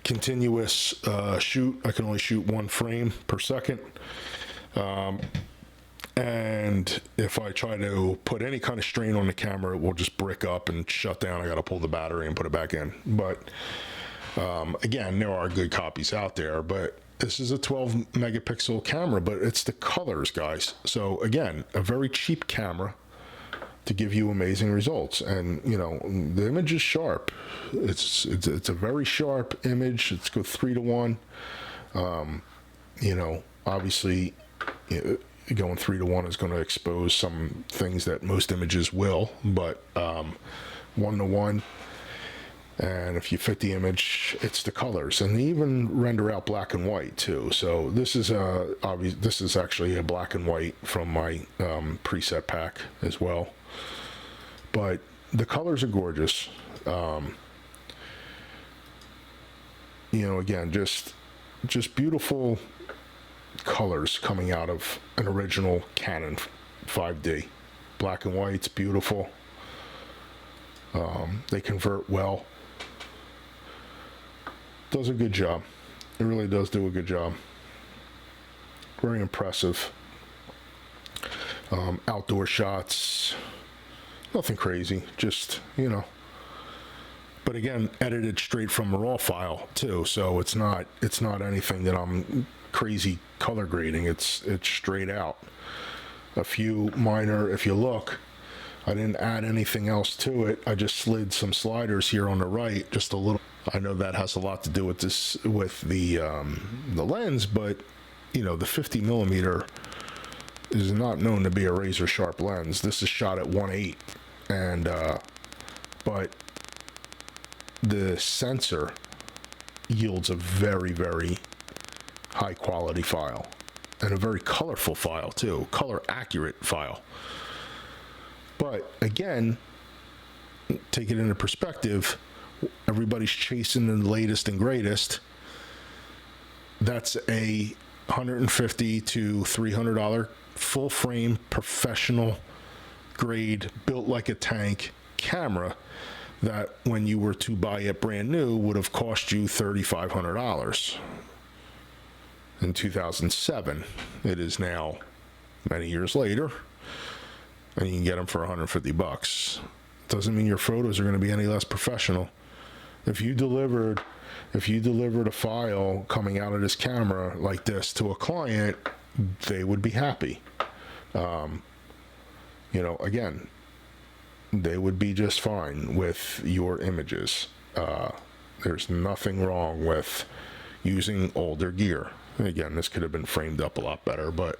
continuous shoot. I can only shoot 1 frame per second. And if I try to put any kind of strain on the camera, it will just brick up and shut down. I got to pull the battery and put it back in. But again, there are good copies out there, but this is a 12 megapixel camera, but it's the colors, guys. So again, a very cheap camera to give you amazing results. And you know, the image is sharp. It's a very sharp image. It's go 3-to-1. You know, obviously, going 3-to-1 is going to expose some things that most images will, but 1-to-1. And if you fit the image, it's the colors, and they even render out black and white too. So this is this is actually a black and white from my preset pack as well. But the colors are gorgeous. You know, again, just beautiful colors coming out of an original Canon 5D. Black and white's beautiful. They convert well. Does a good job. It really does do a good job. Very impressive. Outdoor shots. Nothing crazy. Just, you know. But again, edited straight from a raw file too. So it's not anything that I'm crazy color grading. It's straight out. A few minor, if you look, I didn't add anything else to it. I just slid some sliders here on the right, just a little. I know that has a lot to do with this, with the lens, but you know, the 50 millimeter is not known to be a razor sharp lens. This is shot at 1.8, and but the sensor yields a very, very high quality file, and a very colorful file too, color accurate file. But again, take it into perspective. Everybody's chasing the latest and greatest. That's a $150 to $300 full frame professional grade, built like a tank camera that when you were to buy it brand new would have cost you $3,500 in 2007. It is now many years later, and you can get them for $150. Doesn't mean your photos are going to be any less professional. If you delivered a file coming out of this camera like this to a client, they would be happy. You know, again, they would be just fine with your images. There's nothing wrong with using older gear. And again, this could have been framed up a lot better, but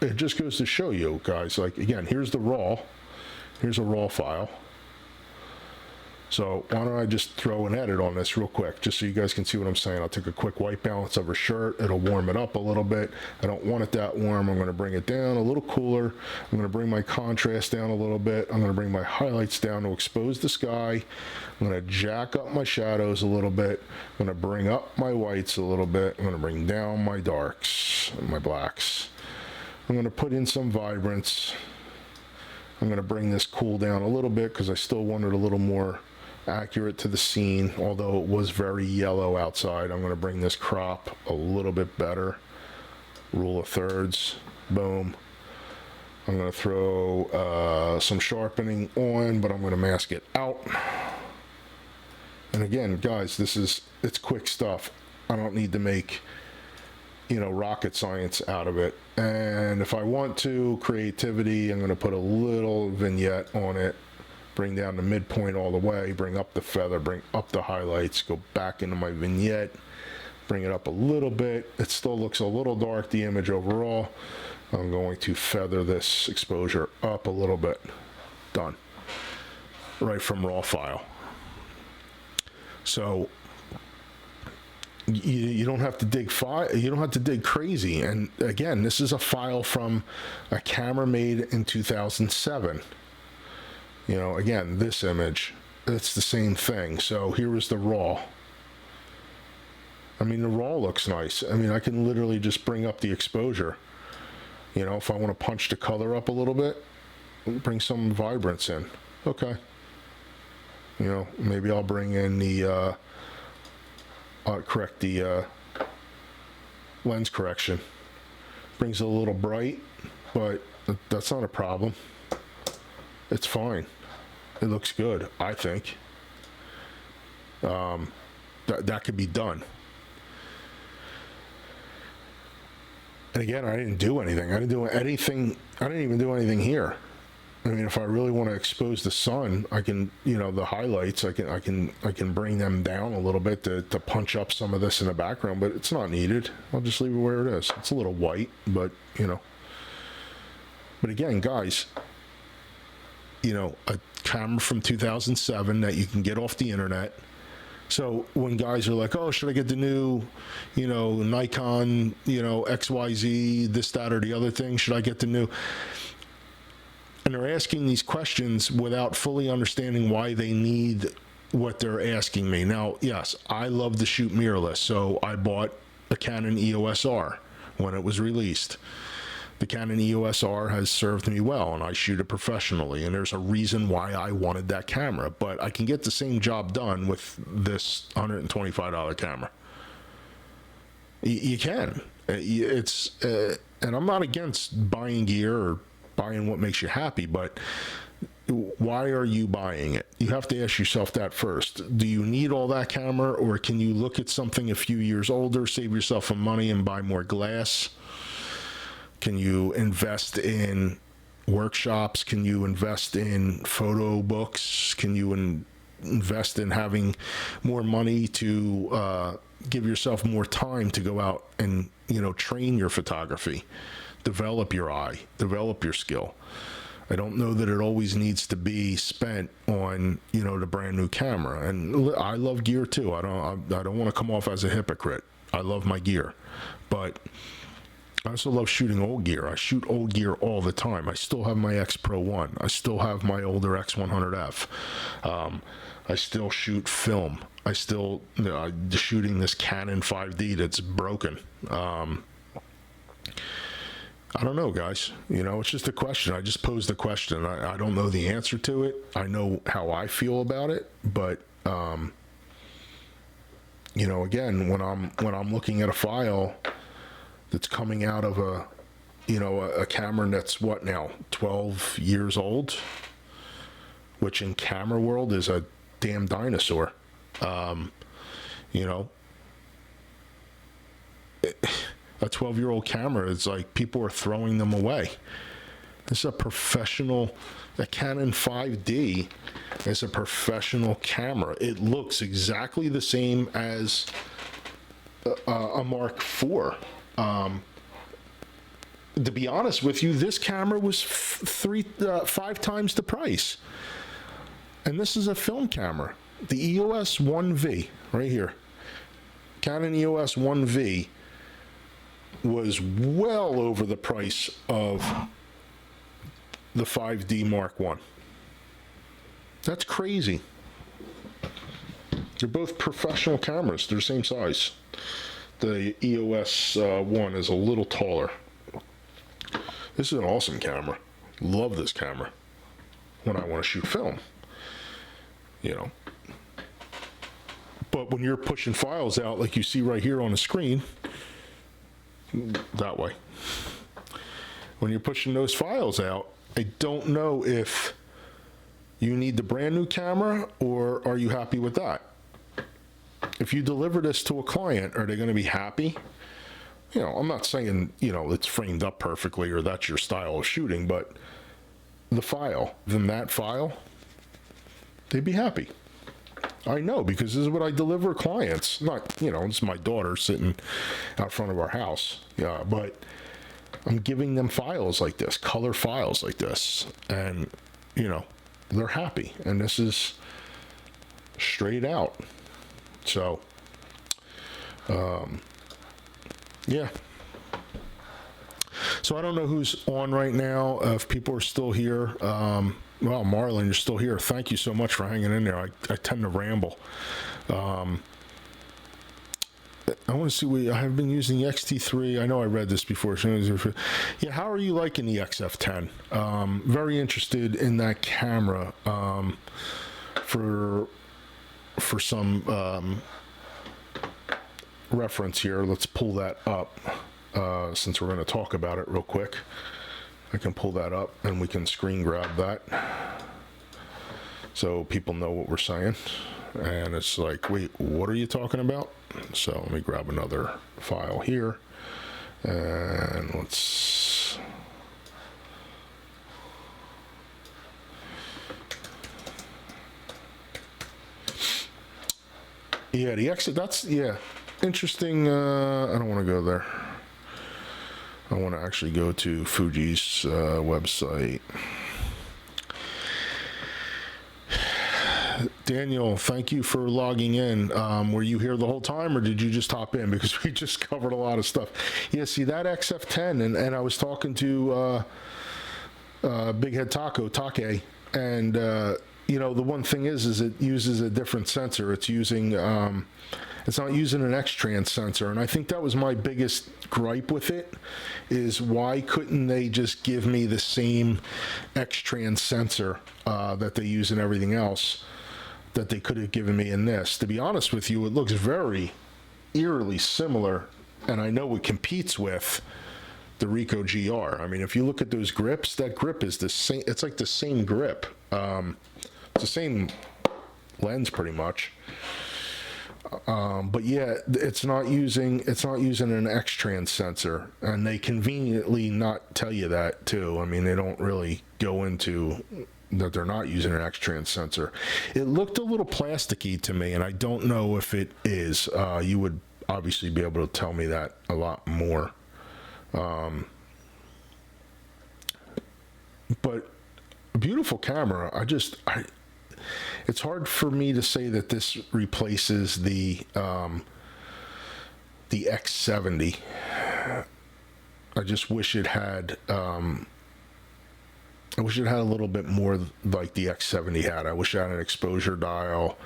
it just goes to show you guys, like, again, here's the raw. Here's a raw file. So why don't I just throw an edit on this real quick, just so you guys can see what I'm saying. I'll take a quick white balance of her shirt. It'll warm it up a little bit. I don't want it that warm. I'm going to bring it down a little cooler. I'm going to bring my contrast down a little bit. I'm going to bring my highlights down to expose the sky. I'm going to jack up my shadows a little bit. I'm going to bring up my whites a little bit. I'm going to bring down my darks and my blacks. I'm going to put in some vibrance. I'm going to bring this cool down a little bit because I still want it a little more accurate to the scene, although it was very yellow outside. I'm going to bring this crop a little bit better. Rule of thirds. Boom. I'm going to throw some sharpening on, but I'm going to mask it out. And again, guys, it's quick stuff. I don't need to make, you know, rocket science out of it. And if I want to, creativity, I'm going to put a little vignette on it, bring down the midpoint all the way, bring up the feather, bring up the highlights, go back into my vignette, bring it up a little bit. It still looks a little dark, the image overall. I'm going to feather this exposure up a little bit. Done. Right from raw file. So you don't have to dig you don't have to dig crazy. And again, this is a file from a camera made in 2007. You know, again, this image, it's the same thing. So here is the raw. I mean, the raw looks nice. I mean, I can literally just bring up the exposure. You know, if I want to punch the color up a little bit, bring some vibrance in. Okay. You know, maybe I'll bring in the correct the lens correction. Brings it a little bright, but that's not a problem. It's fine. It looks good, I think. That could be done. And again, I didn't do anything. I didn't even do anything here. I mean, if I really want to expose the sun, I can, you know, the highlights, I can bring them down a little bit to punch up some of this in the background, but it's not needed. I'll just leave it where it is. It's a little white, but, you know. But again, guys, you know, a camera from 2007 that you can get off the internet. So when guys are like, oh, should I get the new, you know, Nikon, you know, XYZ, this, that, or the other thing? Should I get the new? And they're asking these questions without fully understanding why they need what they're asking me. Now, yes, I love to shoot mirrorless, so I bought a Canon EOS R when it was released. The Canon EOS R has served me well, and I shoot it professionally, and there's a reason why I wanted that camera. But I can get the same job done with this $125 camera. You can. It's and I'm not against buying gear or buying what makes you happy, but why are you buying it? You have to ask yourself that first. Do you need all that camera, or can you look at something a few years older, save yourself some money, and buy more glass? Can you invest in workshops? Can you invest in photo books? Can you invest in having more money to give yourself more time to go out and, you know, train your photography, develop your eye, develop your skill? I don't know that it always needs to be spent on, you know, the brand new camera. And I love gear too. I don't want to come off as a hypocrite. I love my gear, but I also love shooting old gear. I shoot old gear all the time. I still have my X Pro 1. I still have my older X100F. I still shoot film. I still shooting this Canon 5D that's broken. I don't know, guys. You know, it's just a question. I just posed the question. I don't know the answer to it. I know how I feel about it, but you know, again, when I'm looking at a file that's coming out of a camera that's what now, 12 years old, which in camera world is a damn dinosaur. You know, a 12-year-old camera is like people are throwing them away. This is a Canon 5D is a professional camera. It looks exactly the same as a Mark IV. To be honest with you, this camera was 5 times the price. And this is a film camera. The EOS 1V, right here. Canon EOS 1V was well over the price of the 5D Mark I. That's crazy. They're both professional cameras. They're the same size. The EOS 1 is a little taller. This is an awesome camera. Love this camera when I want to shoot film, you know. But when you're pushing files out like you see right here on the screen, that way, when you're pushing those files out, I don't know if you need the brand new camera or are you happy with that? If you deliver this to a client, are they going to be happy? You know, I'm not saying, you know, it's framed up perfectly or that's your style of shooting, but the file, then that file, they'd be happy. I know, because this is what I deliver clients. Not, you know, it's my daughter sitting out front of our house. Yeah, but I'm giving them files like this, color files like this, and, you know, they're happy. And this is straight out. So, yeah. So I don't know who's on right now, if people are still here. Well, Marlon, you're still here. Thank you so much for hanging in there. I tend to ramble. I want to see, I have been using the XT3. I know I read this before. Yeah, how are you liking the XF10? Very interested in that camera. for some reference here, let's pull that up since we're going to talk about it real quick. I can pull that up and we can screen grab that so people know what we're saying. And it's like, wait, what are you talking about? So let me grab another file here and let's yeah, the exit, that's, yeah, interesting. I don't want to go there. I want to actually go to Fuji's website. Daniel, thank you for logging in. Were you here the whole time or did you just hop in? Because we just covered a lot of stuff. Yeah, see that XF10, and I was talking to Big Head Take, and you know, the one thing is it uses a different sensor. It's using, it's not using an X-Trans sensor, and I think that was my biggest gripe with it, is why couldn't they just give me the same X-Trans sensor that they use in everything else that they could have given me in this? To be honest with you, it looks very eerily similar, and I know it competes with the Ricoh GR. I mean, if you look at those grips, that grip is the same. It's like the same grip. It's the same lens pretty much. But yeah, it's not using an X-Trans sensor, and they conveniently not tell you that too. I mean, they don't really go into that they're not using an X-Trans sensor. It looked a little plasticky to me, and I don't know if it is. You would obviously be able to tell me that a lot more. But a beautiful camera. It's hard for me to say that this replaces the X70. I just wish it had. I wish it had a little bit more like the X70 had. I wish it had an exposure dial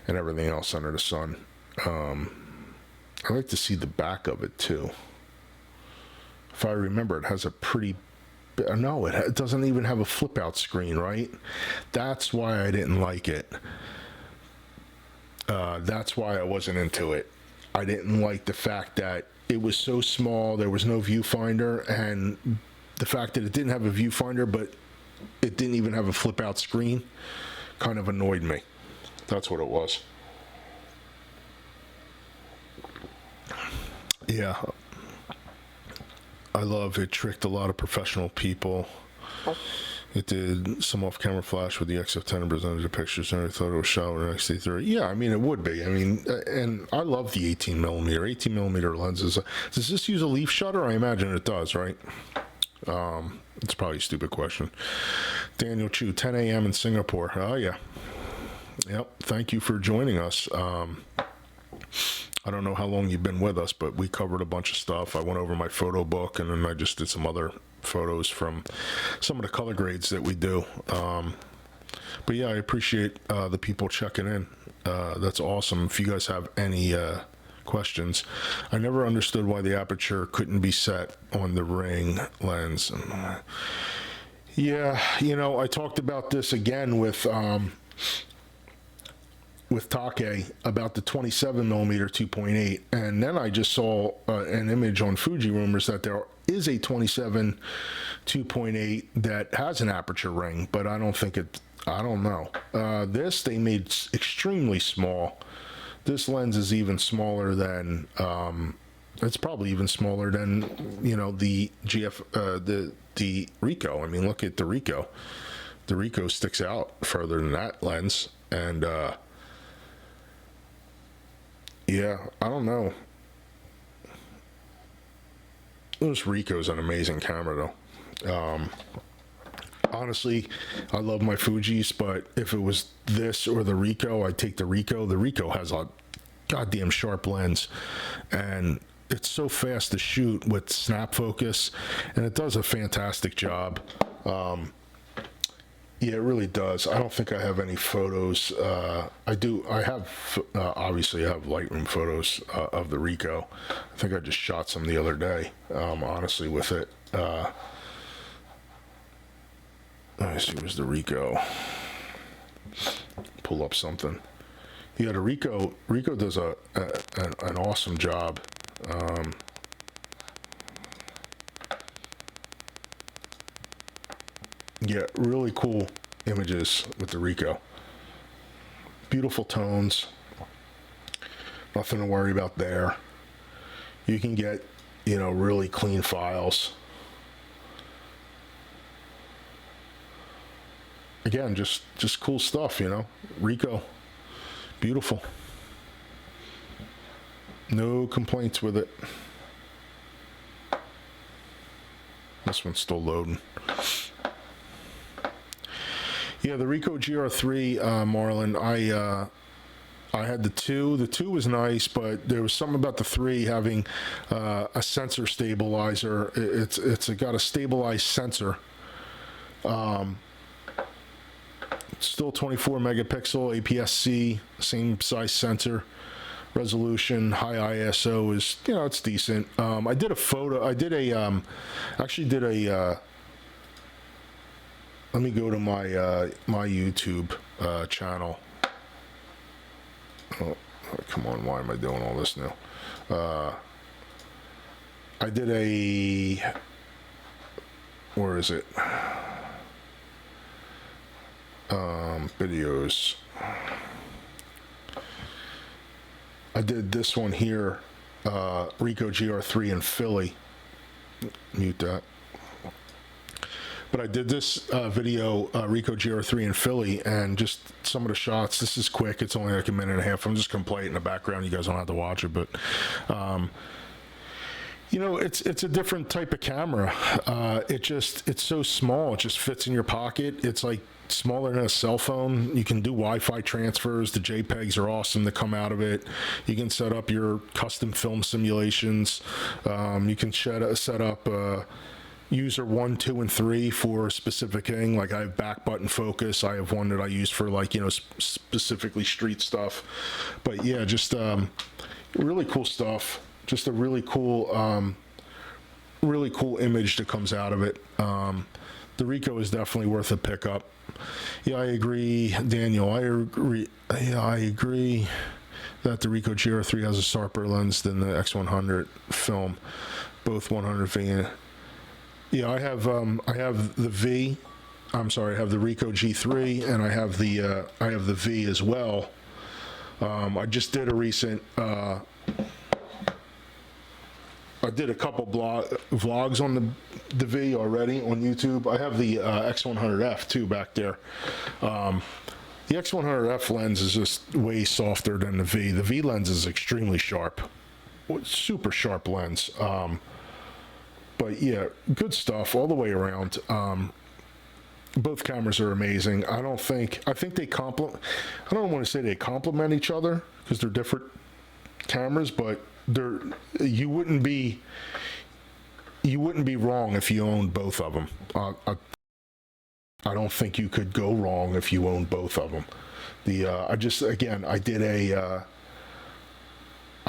and everything else under the sun. I like to see the back of it too. If I remember, it has a pretty. No, it doesn't even have a flip out screen, right? That's why I didn't like it. That's why I wasn't into it. I didn't like the fact that it was so small, there was no viewfinder, and the fact that it didn't have a viewfinder, but it didn't even have a flip out screen, kind of annoyed me. That's what it was. Yeah. I love it. Tricked a lot of professional people. It did some off-camera flash with the XF10 and presented the pictures, and I thought it was shot with an XT3. Yeah, I mean, it would be. I mean, and I love the 18 millimeter. 18 millimeter lenses. Does this use a leaf shutter? I imagine it does, right? It's probably a stupid question. Daniel Chu, 10 a.m. in Singapore. Oh, yeah. Yep. Thank you for joining us. I don't know how long you've been with us, but we covered a bunch of stuff. I went over my photo book, and then I just did some other photos from some of the color grades that we do. But yeah, I appreciate the people checking in. That's awesome. If you guys have any questions. I never understood why the aperture couldn't be set on the ring lens. Yeah, you know, I talked about this again with Take about the 27 millimeter 2.8, and then I just saw an image on Fuji Rumors that there is a 27 2.8 that has an aperture ring, but I don't think it. I don't know. This they made extremely small. This lens is even smaller than. It's probably even smaller than, you know, the the Ricoh. I mean, look at the Ricoh. The Ricoh sticks out further than that lens, and yeah, I don't know. This Ricoh's an amazing camera, though. Honestly, I love my Fujis, but if it was this or the Ricoh, I'd take the Ricoh. The Ricoh has a goddamn sharp lens, and it's so fast to shoot with snap focus, and it does a fantastic job. Yeah, it really does. I don't think I have any photos. I have, obviously I have Lightroom photos of the Ricoh. I think I just shot some the other day, honestly, with it. Let me see, it was the Ricoh. pull up something. Yeah, the Ricoh does an awesome job. Yeah, really cool images with the Ricoh. Beautiful tones. Nothing to worry about there. You can get, really clean files. Again, just cool stuff, Ricoh. Beautiful. No complaints with it. This one's still loading. Yeah, the Ricoh GR3, Marlon, I had the 2. The 2 was nice, but there was something about the 3 having a sensor stabilizer. It's got a stabilized sensor. Still 24 megapixel APS-C, same size sensor. Resolution, high ISO is, it's decent. I did a photo. I did a, actually did a. Let me go to my YouTube channel. Oh, come on, why am I doing all this now? I did a, where is it? Videos. I did this one here, Ricoh GR3 in Philly. Mute that. But I did this video, Ricoh GR3 in Philly, and just some of the shots. This is quick. It's only like a minute and a half. I'm just going to play it in the background. You guys don't have to watch it, but it's a different type of camera. It's so small. It just fits in your pocket. It's like smaller than a cell phone. You can do Wi-Fi transfers. The JPEGs are awesome that come out of it. You can set up your custom film simulations. You can set up user 1, 2, and 3 for a specific thing. Like I have back button focus. I have one that I use for specifically street stuff. But yeah, just really cool stuff. Just a really cool image that comes out of it. The Ricoh is definitely worth a pickup. Yeah, I agree, Daniel. I agree that the Ricoh GR3 has a sharper lens than the X100 film, both 100V. Yeah, I have the V. I'm sorry, I have the Ricoh G3, and I have the V as well. I just did a recent. I did a couple vlogs on the V already on YouTube. I have the X100F too back there. The X100F lens is just way softer than the V. The V lens is extremely sharp, super sharp lens. But yeah, good stuff all the way around. Both cameras are amazing. I think they complement. I don't want to say they complement each other because they're different cameras, but you wouldn't be wrong if you owned both of them. I don't think you could go wrong if you owned both of them. I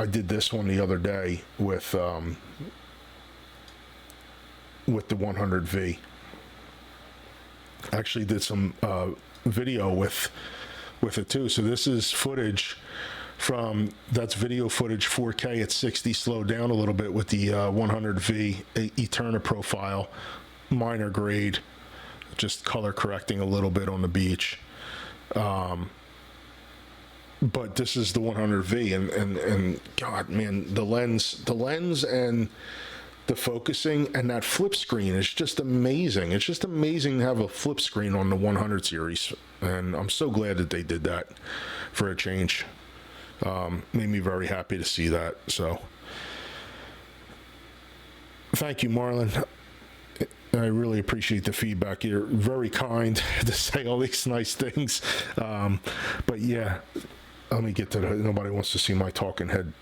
did this one the other day with the 100V. Actually did some video with it too. So this is footage that's video footage 4K at 60 slowed down a little bit with the 100V Eterna profile, minor grade, just color correcting a little bit on the beach. But this is the 100V, and God, man, the lens and the focusing and that flip screen is just amazing. It's just amazing to have a flip screen on the 100 series, and I'm so glad that they did that for a change. Made me very happy to see that. So thank you, Marlon. I really appreciate the feedback. You're very kind to say all these nice things. But yeah, let me get to nobody wants to see my talking head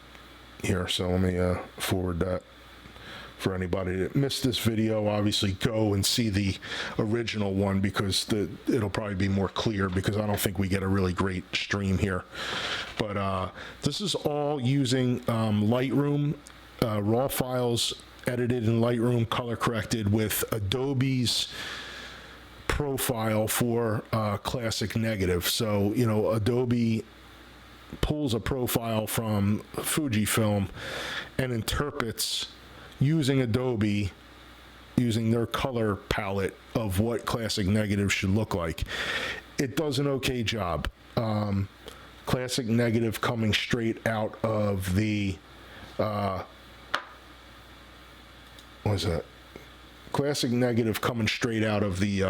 here, so let me forward that. For anybody that missed this video, obviously go and see the original one because it'll probably be more clear, because I don't think we get a really great stream here. But this is all using Lightroom, raw files edited in Lightroom, color corrected with Adobe's profile for classic negative. So, you know, Adobe pulls a profile from Fujifilm and interprets using Adobe, using their color palette of what classic negative should look like. It does an okay job. Classic negative coming straight out of the what was that? Classic negative coming straight out of the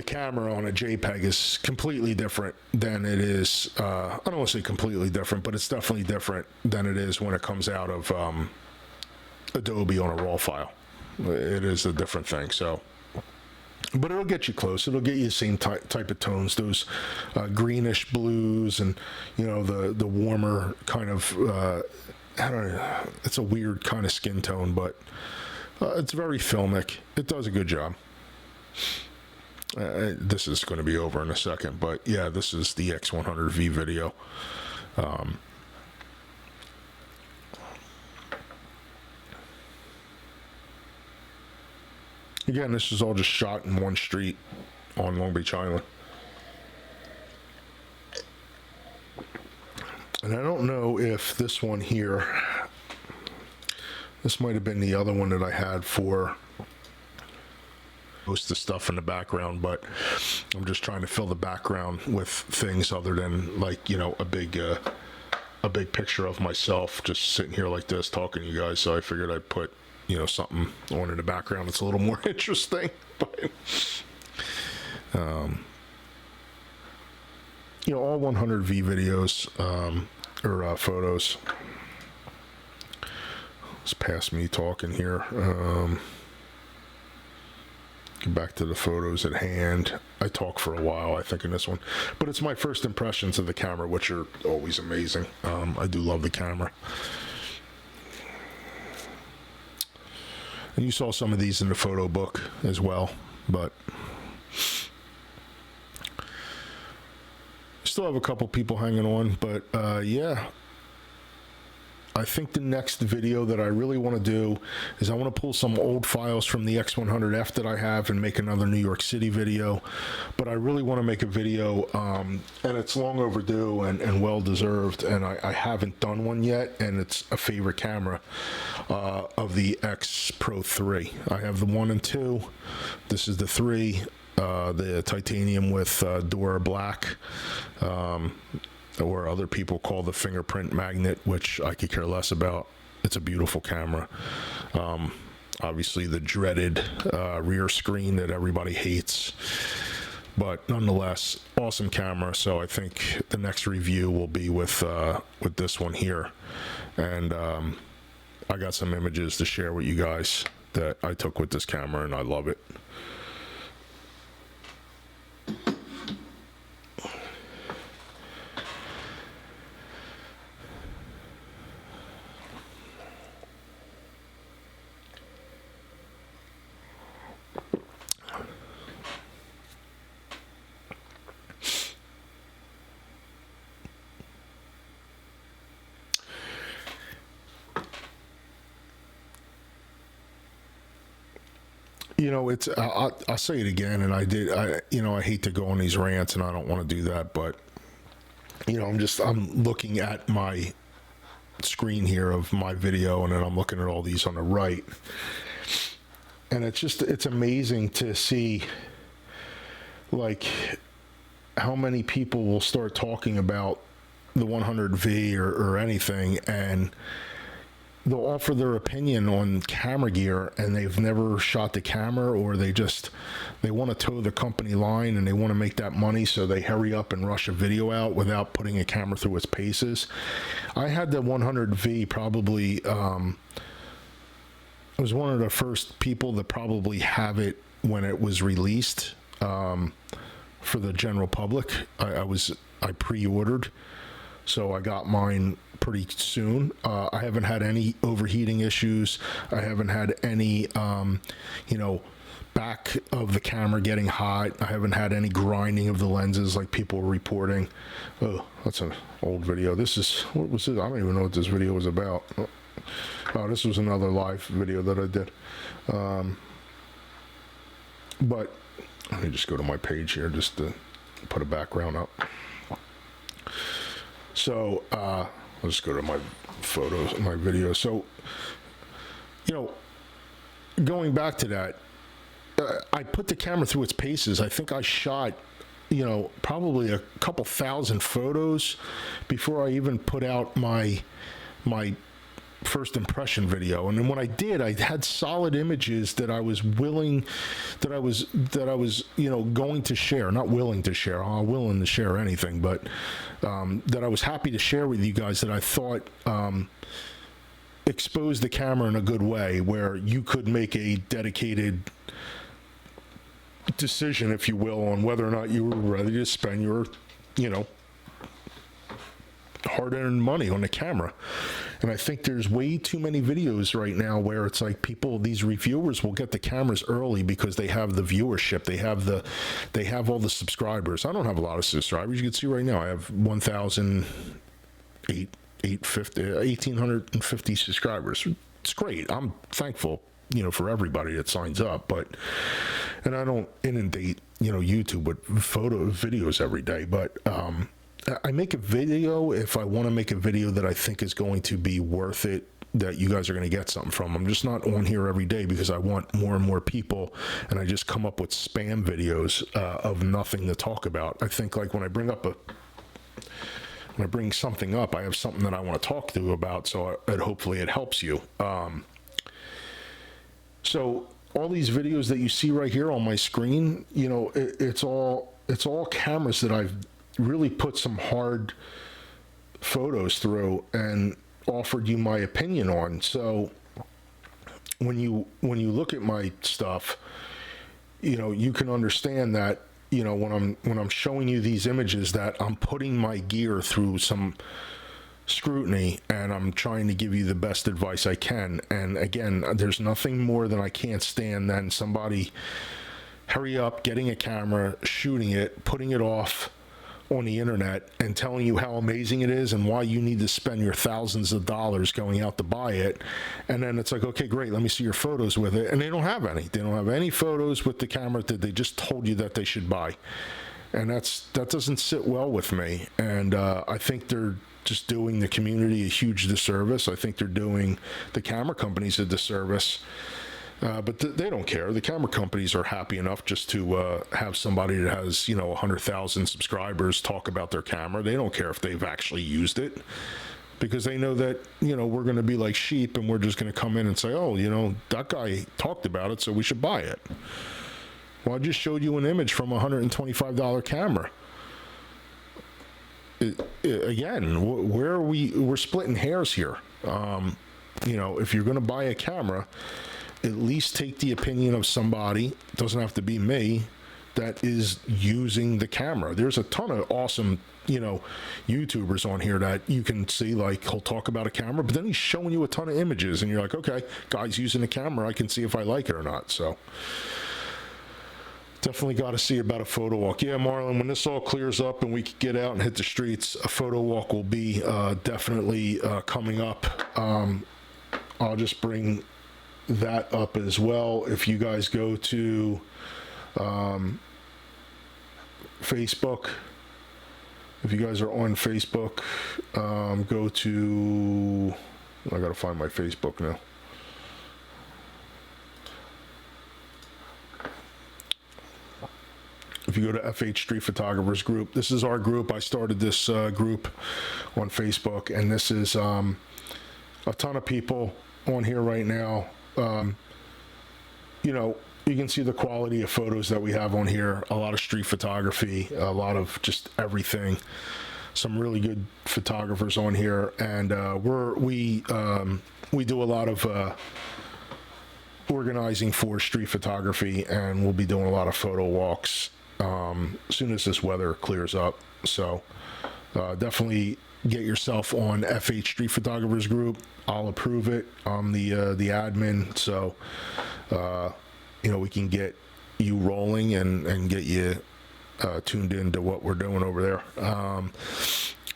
camera on a JPEG is completely different than it is. I don't want to say completely different, but it's definitely different than it is when it comes out of Adobe on a RAW file. It is a different thing. So, but it'll get you close. It'll get you the same type of tones, those greenish blues, and you know the warmer kind of. I don't know. It's a weird kind of skin tone, but it's very filmic. It does a good job. This is going to be over in a second, but yeah, this is the X100V video. Again, this is all just shot in one street on Long Beach Island. And I don't know if this one here, this might have been the other one that I had for most of the stuff in the background, but I'm just trying to fill the background with things other than, like, you know, a big picture of myself just sitting here like this talking to you guys. So I figured I'd put, you know, something on in the background that's a little more interesting. But you know, all 100V videos or photos. It's past me talking here. Get back to the photos at hand. I talk for a while, I think, in this one, but it's my first impressions of the camera, which are always amazing. I do love the camera. And you saw some of these in the photo book as well, but still have a couple people hanging on. But yeah, I think the next video that I really want to do is I want to pull some old files from the X100F that I have and make another New York City video. But I really want to make a video, and it's long overdue and well deserved, and I haven't done one yet, and it's a favorite camera of the X Pro 3. I have the 1 and 2. This is the 3, the titanium with Dora Black. Or other people call the fingerprint magnet, which I could care less about. It's a beautiful camera. Obviously the dreaded rear screen that everybody hates, but nonetheless, awesome camera. So I think the next review will be with this one here, and I got some images to share with you guys that I took with this camera, and I love it. You know, it's I'll say it again, and I hate to go on these rants, and I don't want to do that, but you know, I'm looking at my screen here of my video, and then I'm looking at all these on the right, and it's amazing to see, like, how many people will start talking about the 100V or anything, and they'll offer their opinion on camera gear, and they've never shot the camera, or they want to toe the company line and they want to make that money, so they hurry up and rush a video out without putting a camera through its paces. I had the 100V probably, I was one of the first people to probably have it when it was released for the general public. I pre-ordered, so I got mine pretty soon. I haven't had any overheating issues. I haven't had any, back of the camera getting hot. I haven't had any grinding of the lenses like people were reporting. Oh, that's an old video. What was it? I don't even know what this video was about. Oh, this was another live video that I did. But let me just go to my page here just to put a background up. So I'll just go to my photos, my videos. So, going back to that, I put the camera through its paces. I think I shot, probably a couple thousand photos before I even put out my first impression video. And then when I did, I had solid images that I was willing, that I was going to share. Not willing to share. I'm willing to share anything, but that I was happy to share with you guys, that I thought exposed the camera in a good way, where you could make a dedicated decision, if you will, on whether or not you were ready to spend your, hard-earned money on the camera. And I think there's way too many videos right now where it's like these reviewers will get the cameras early because they have the viewership, they have all the subscribers. I don't have a lot of subscribers. You can see right now I have 1,850 subscribers. It's great. I'm thankful, for everybody that signs up, and I don't inundate, YouTube with videos every day, but I make a video if I want to make a video that I think is going to be worth it, that you guys are going to get something from. I'm just not on here every day because I want more and more people, and I just come up with spam videos of nothing to talk about. I think like when I bring something up, I have something that I want to talk to about, so hopefully it helps you. So all these videos that you see right here on my screen, it's all cameras that I've really put some hard photos through and offered you my opinion on. So when you look at my stuff, you can understand that, when I'm showing you these images, that I'm putting my gear through some scrutiny, and I'm trying to give you the best advice I can. And again, there's nothing more than I can't stand than somebody hurry up, getting a camera, shooting it, putting it off on the internet and telling you how amazing it is and why you need to spend your thousands of dollars going out to buy it. And then it's like, okay, great, let me see your photos with it. And they don't have any. They don't have any photos with the camera that they just told you that they should buy. And that doesn't sit well with me. And I think they're just doing the community a huge disservice. I think they're doing the camera companies a disservice. But they don't care. The camera companies are happy enough just to have somebody that has 100,000 subscribers talk about their camera. They don't care if they've actually used it, because they know that we're going to be like sheep, and we're just going to come in and say, oh, that guy talked about it, so we should buy it. Well, I just showed you an image from a $125 camera. Again, where are we're splitting hairs here. If you're going to buy a camera, at least take the opinion of somebody, it doesn't have to be me, that is using the camera. There's a ton of awesome, YouTubers on here that you can see, like, he'll talk about a camera, but then he's showing you a ton of images, and you're like, okay, guy's using the camera, I can see if I like it or not. So definitely got to see about a photo walk. Yeah, Marlon, when this all clears up and we can get out and hit the streets, a photo walk will be definitely coming up. I'll just bring that up as well. If you guys go to Facebook, if you guys are on Facebook, go to, I gotta find my Facebook now. If you go to FH Street Photographers Group, this is our group. I started this group on Facebook, and this is a ton of people on here right now. You can see the quality of photos that we have on here. A lot of street photography, a lot of just everything. Some really good photographers on here, and we do a lot of organizing for street photography, and we'll be doing a lot of photo walks as soon as this weather clears up. So definitely get yourself on FH Street Photographers Group. I'll approve it. I'm the admin, so we can get you rolling and get you tuned into what we're doing over there.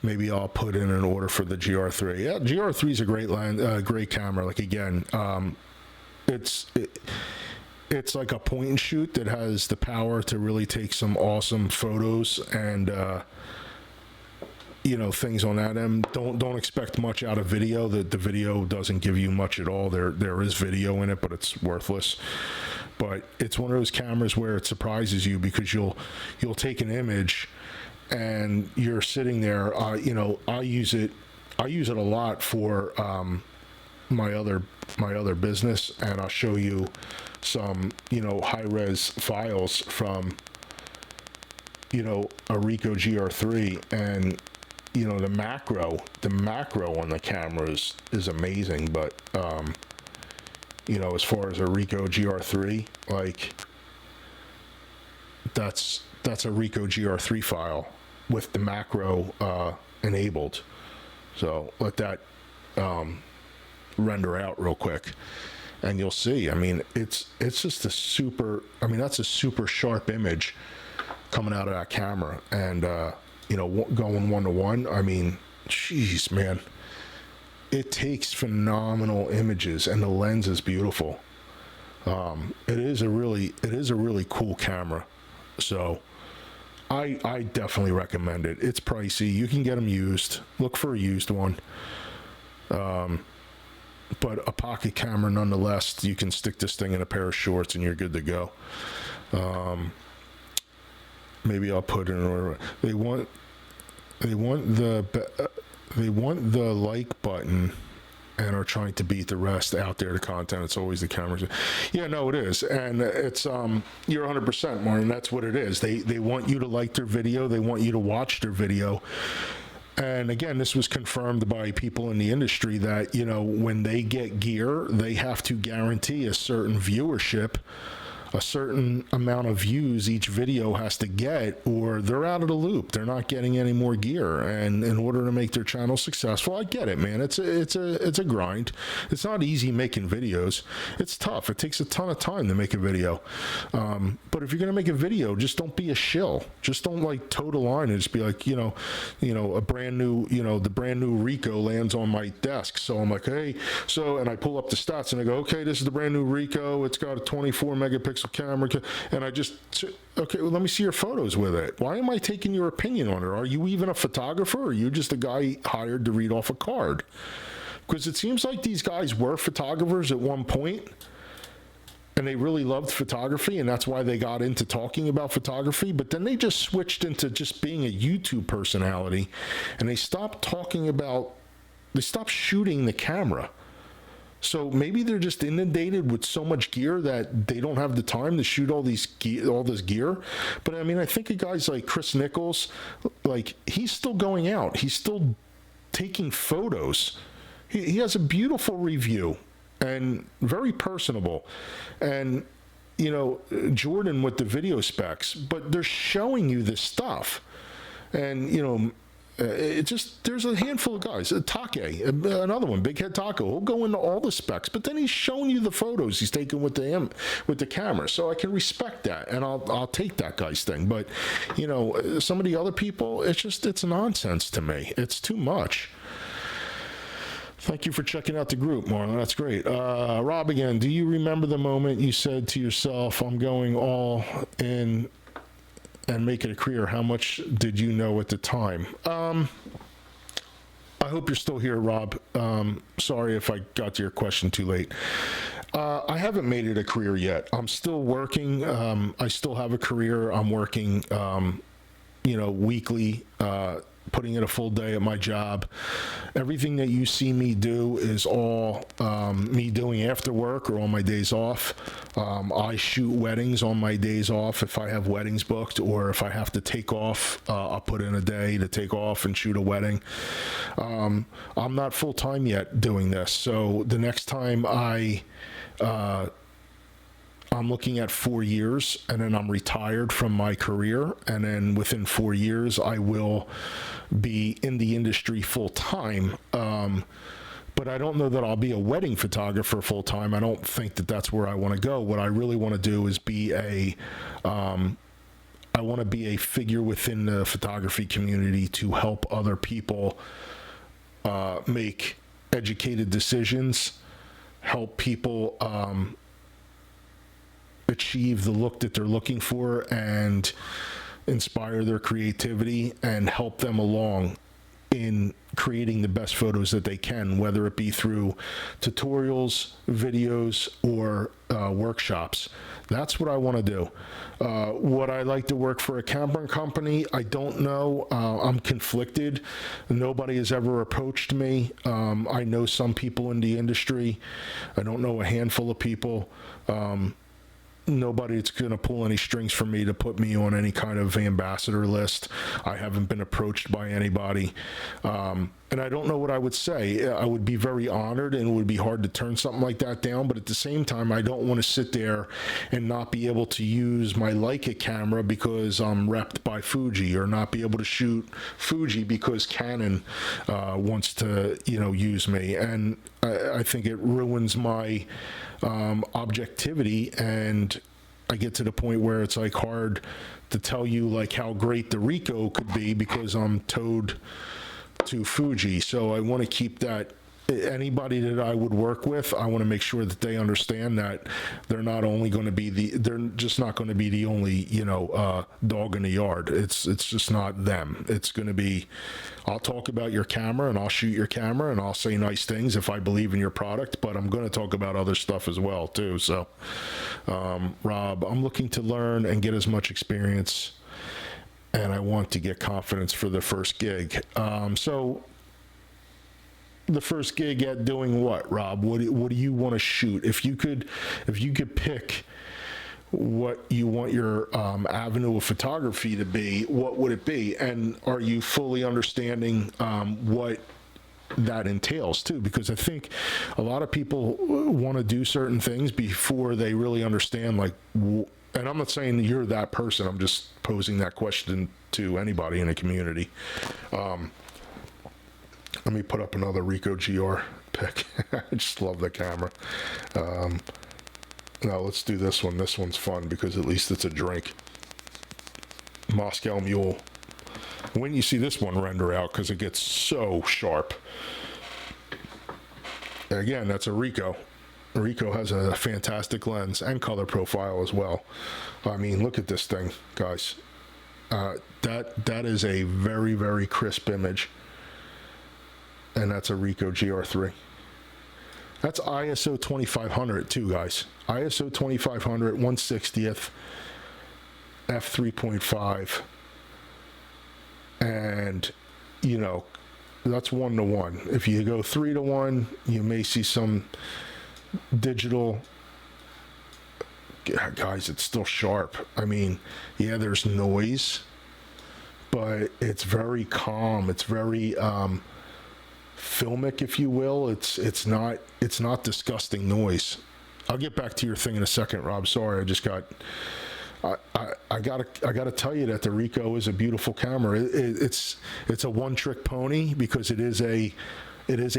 Maybe I'll put in an order for the GR3. Yeah, GR3 is a great camera. Like, again, it's it's like a point and shoot that has the power to really take some awesome photos and things on that end. Don't expect much out of video. The video doesn't give you much at all. There is video in it, but it's worthless. But it's one of those cameras where it surprises you because you'll take an image and you're sitting there. I use it a lot for my other business, and I'll show you some high res files from a Ricoh GR3, and the macro on the camera is amazing. But as far as a Ricoh GR3, like that's a Ricoh GR3 file with the macro enabled. So let that render out real quick, and you'll see. I mean, it's just that's a super sharp image coming out of that camera, and going 1:1. I mean, jeez, man, it takes phenomenal images, and the lens is beautiful. It is a really cool camera. So I definitely recommend it. It's pricey. You can get them used. Look for a used one. But a pocket camera nonetheless. You can stick this thing in a pair of shorts and you're good to go. Maybe I'll put it in order. They want the like button and are trying to beat the rest out there. The content, it's always the cameras. Yeah, no, it is. And it's you're 100%, Martin. That's what it is. They want you to like their video. They want you to watch their video. And again, this was confirmed by people in the industry that, when they get gear, they have to guarantee a certain viewership, a certain amount of views each video has to get, or they're out of the loop. They're not getting any more gear. And in order to make their channel successful, I get it, man. It's a grind. It's not easy making videos. It's tough. It takes a ton of time to make a video. But if you're going to make a video, just don't be a shill. Just don't toe the line and just be like, a brand new, the brand new Ricoh lands on my desk. So I'm like, hey, and I pull up the stats and I go, okay, this is the brand new Ricoh. It's got a 24 megapixel camera, and I just, okay, well, let me see your photos with it. Why am I taking your opinion on it? Are you even a photographer, or are you just a guy hired to read off a card? Because it seems like these guys were photographers at one point, and they really loved photography, and that's why they got into talking about photography. But then they just switched into just being a YouTube personality, and they stopped shooting the camera. So maybe they're just inundated with so much gear that they don't have the time to shoot all this gear. But I mean, I think of guys like Chris Nichols, he's still going out. He's still taking photos. He has a beautiful review and very personable. And, Jordan with the video specs, but they're showing you this stuff. And, there's a handful of guys. Take, another one, Big Head Taco. He'll go into all the specs, but then he's showing you the photos he's taking with the camera. So I can respect that, and I'll take that guy's thing. But some of the other people, it's nonsense to me. It's too much. Thank you for checking out the group, Marlon. That's great. Rob again. Do you remember the moment you said to yourself, "I'm going all in and make it a career"? How much did you know at the time? I hope you're still here, Rob. Sorry if I got to your question too late. I haven't made it a career yet. I'm still working. I still have a career. I'm working, weekly, putting in a full day at my job. Everything that you see me do is all me doing after work or on my days off. I shoot weddings on my days off if I have weddings booked, or if I have to take off, I'll put in a day to take off and shoot a wedding. I'm not full-time yet doing this, so the next time I'm looking at 4 years, and then I'm retired from my career, and then within 4 years I will be in the industry full time. But I don't know that I'll be a wedding photographer full time. I don't think that that's where I want to go. What I really want to do is I want to be a figure within the photography community to help other people make educated decisions, help people achieve the look that they're looking for and inspire their creativity and help them along in creating the best photos that they can, whether it be through tutorials, videos, or workshops. That's what I want to do. Would I like to work for a camera company? I don't know. I'm conflicted. Nobody has ever approached me. I know some people in the industry. I don't know a handful of people. Nobody's going to pull any strings for me to put me on any kind of ambassador list. I haven't been approached by anybody. And I don't know what I would say. I would be very honored, and it would be hard to turn something like that down. But at the same time, I don't want to sit there and not be able to use my Leica camera because I'm repped by Fuji, or not be able to shoot Fuji because Canon wants to, use me. And I think it ruins my objectivity, and I get to the point where it's like hard to tell you like how great the Ricoh could be because I'm towed to Fuji. So I want to keep that. Anybody that I would work with, I want to make sure that they understand that they're not only going to be they're just not going to be the only, dog in the yard. It's just not them. It's going to be, I'll talk about your camera and I'll shoot your camera and I'll say nice things if I believe in your product, but I'm going to talk about other stuff as well too. So, Rob, I'm looking to learn and get as much experience, and I want to get confidence for the first gig. So the first gig at doing what, Rob? What do you want to shoot? If you could pick what you want your avenue of photography to be, what would it be? And are you fully understanding what that entails too? Because I think a lot of people want to do certain things before they really understand, like, and I'm not saying that you're that person. I'm just posing that question to anybody in the community. Let me put up another Ricoh GR pic. I just love the camera. Now let's do this one. This one's fun because at least it's a drink. Moscow Mule. When you see this one render out, because it gets so sharp. And again, that's a Ricoh. Ricoh has a fantastic lens and color profile as well. I mean, look at this thing, guys. That is a very, very crisp image. And that's a Ricoh GR3. That's ISO 2500 too, guys. ISO 2500, 1/60th, f3.5. And, that's 1:1. If you go 3:1, you may see some digital. Guys, it's still sharp. I mean, yeah, there's noise, but it's very calm. It's very filmic, if you will. It's not disgusting noise. I'll get back to your thing in a second, Rob. Sorry, I gotta tell you that the Ricoh is a beautiful camera. It's a one-trick pony because it is a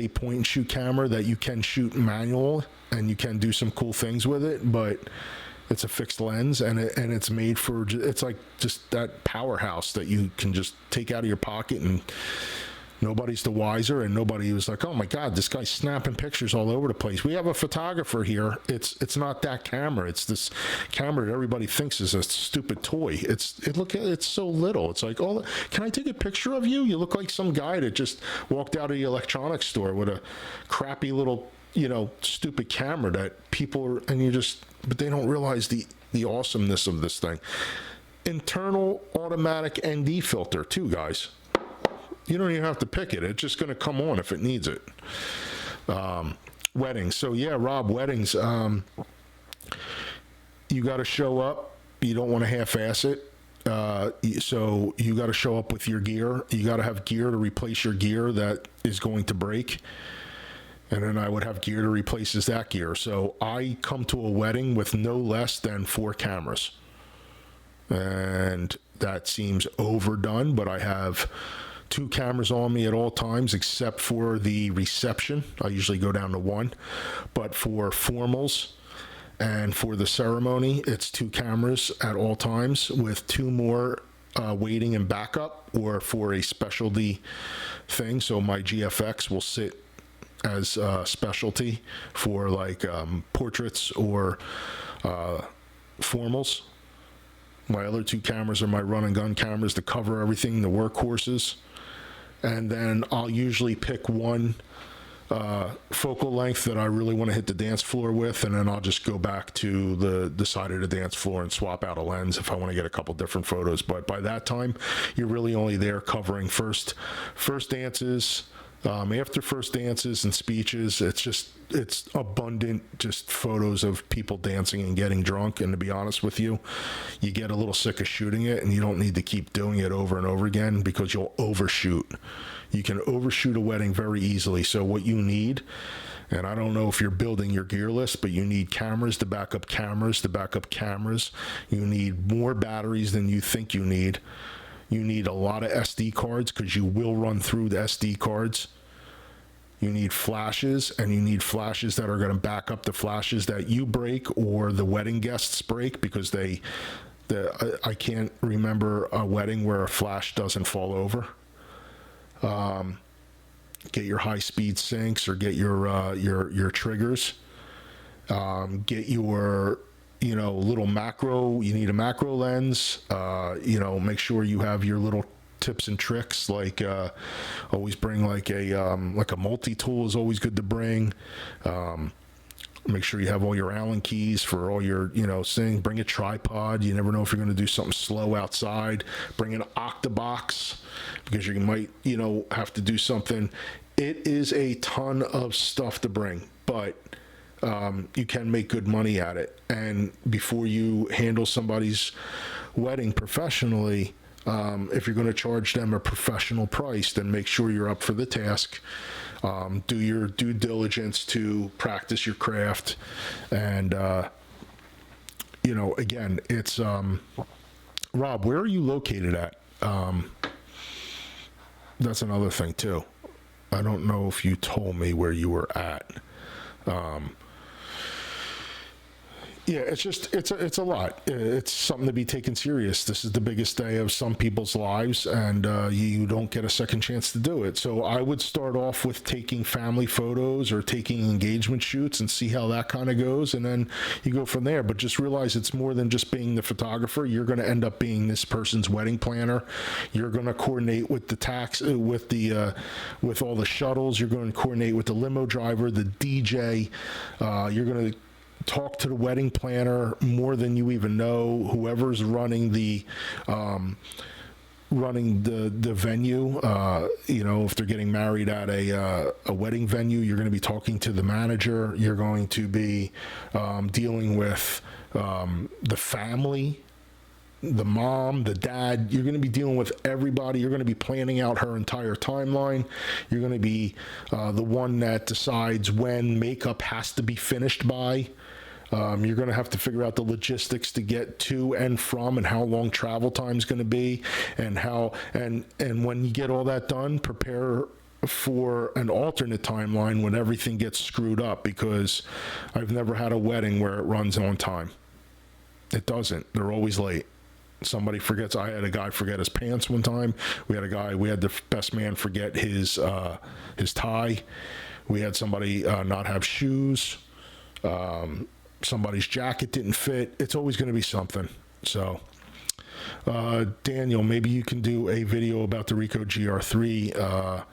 point and shoot camera that you can shoot manual and you can do some cool things with it, but it's a fixed lens and it's made for, it's like just that powerhouse that you can just take out of your pocket, and nobody's the wiser, and nobody was like, oh my God, this guy's snapping pictures all over the place. We have a photographer here. It's not that camera. It's this camera that everybody thinks is a stupid toy. It's so little. It's like, oh, can I take a picture of you? You look like some guy that just walked out of the electronics store with a crappy little, stupid camera that people are, but they don't realize the awesomeness of this thing. Internal automatic ND filter too, guys. You don't even have to pick it. It's just going to come on if it needs it. Weddings. So yeah, Rob, weddings. You got to show up. You don't want to half-ass it. So you got to show up with your gear. You got to have gear to replace your gear that is going to break. And then I would have gear to replace that gear. So I come to a wedding with no less than 4 cameras. And that seems overdone, but I have 2 cameras on me at all times, except for the reception. I usually go down to 1. But for formals and for the ceremony, it's 2 cameras at all times with 2 more waiting and backup, or for a specialty thing. So my GFX will sit as a specialty for like portraits or formals. My other two cameras are my run and gun cameras to cover everything, the workhorses. And then I'll usually pick one focal length that I really want to hit the dance floor with, and then I'll just go back to the side of the dance floor and swap out a lens if I want to get a couple different photos. But by that time, you're really only there covering first dances. After first dances and speeches, it's abundant just photos of people dancing and getting drunk. And to be honest with you, you get a little sick of shooting it, and you don't need to keep doing it over and over again because you'll overshoot. You can overshoot a wedding very easily. So what you need, and I don't know if you're building your gear list, but you need cameras to back up cameras to back up cameras. You need more batteries than you think you need. You need a lot of SD cards because you will run through the SD cards. You need flashes, and you need flashes that are going to back up the flashes that you break or the wedding guests break, because I can't remember a wedding where a flash doesn't fall over. Get your high-speed syncs, or get your triggers. Get your little macro. You need a macro lens. Make sure you have your little tips and tricks, like always bring like a multi-tool is always good to bring. Make sure you have all your Allen keys for all your things. Bring a tripod. You never know if you're going to do something slow outside. Bring an Octabox because you might have to do something. It is a ton of stuff to bring, but you can make good money at it. And before you handle somebody's wedding professionally, if you're going to charge them a professional price, then make sure you're up for the task. Do your due diligence to practice your craft. And, again, it's, Rob, where are you located at? That's another thing too. I don't know if you told me where you were at. Yeah, it's a lot. It's something to be taken serious. This is the biggest day of some people's lives, and you don't get a second chance to do it. So I would start off with taking family photos or taking engagement shoots and see how that kind of goes, and then you go from there. But just realize it's more than just being the photographer. You're going to end up being this person's wedding planner. You're going to coordinate with the with all the shuttles. You're going to coordinate with the limo driver, the DJ. You're going to talk to the wedding planner more than you even know. Whoever's running the venue, if they're getting married at a wedding venue, you're going to be talking to the manager. You're going to be dealing with the family, the mom, the dad. You're going to be dealing with everybody. You're going to be planning out her entire timeline. You're going to be the one that decides when makeup has to be finished by. You're going to have to figure out the logistics to get to and from, and how long travel time is going to be, and and when you get all that done, prepare for an alternate timeline when everything gets screwed up, because I've never had a wedding where it runs on time. It doesn't. They're always late. Somebody forgets. I had a guy forget his pants one time. We had the best man forget his tie. We had somebody not have shoes. Somebody's jacket didn't fit. It's always going to be something. So, Daniel, maybe you can do a video about the Ricoh GR3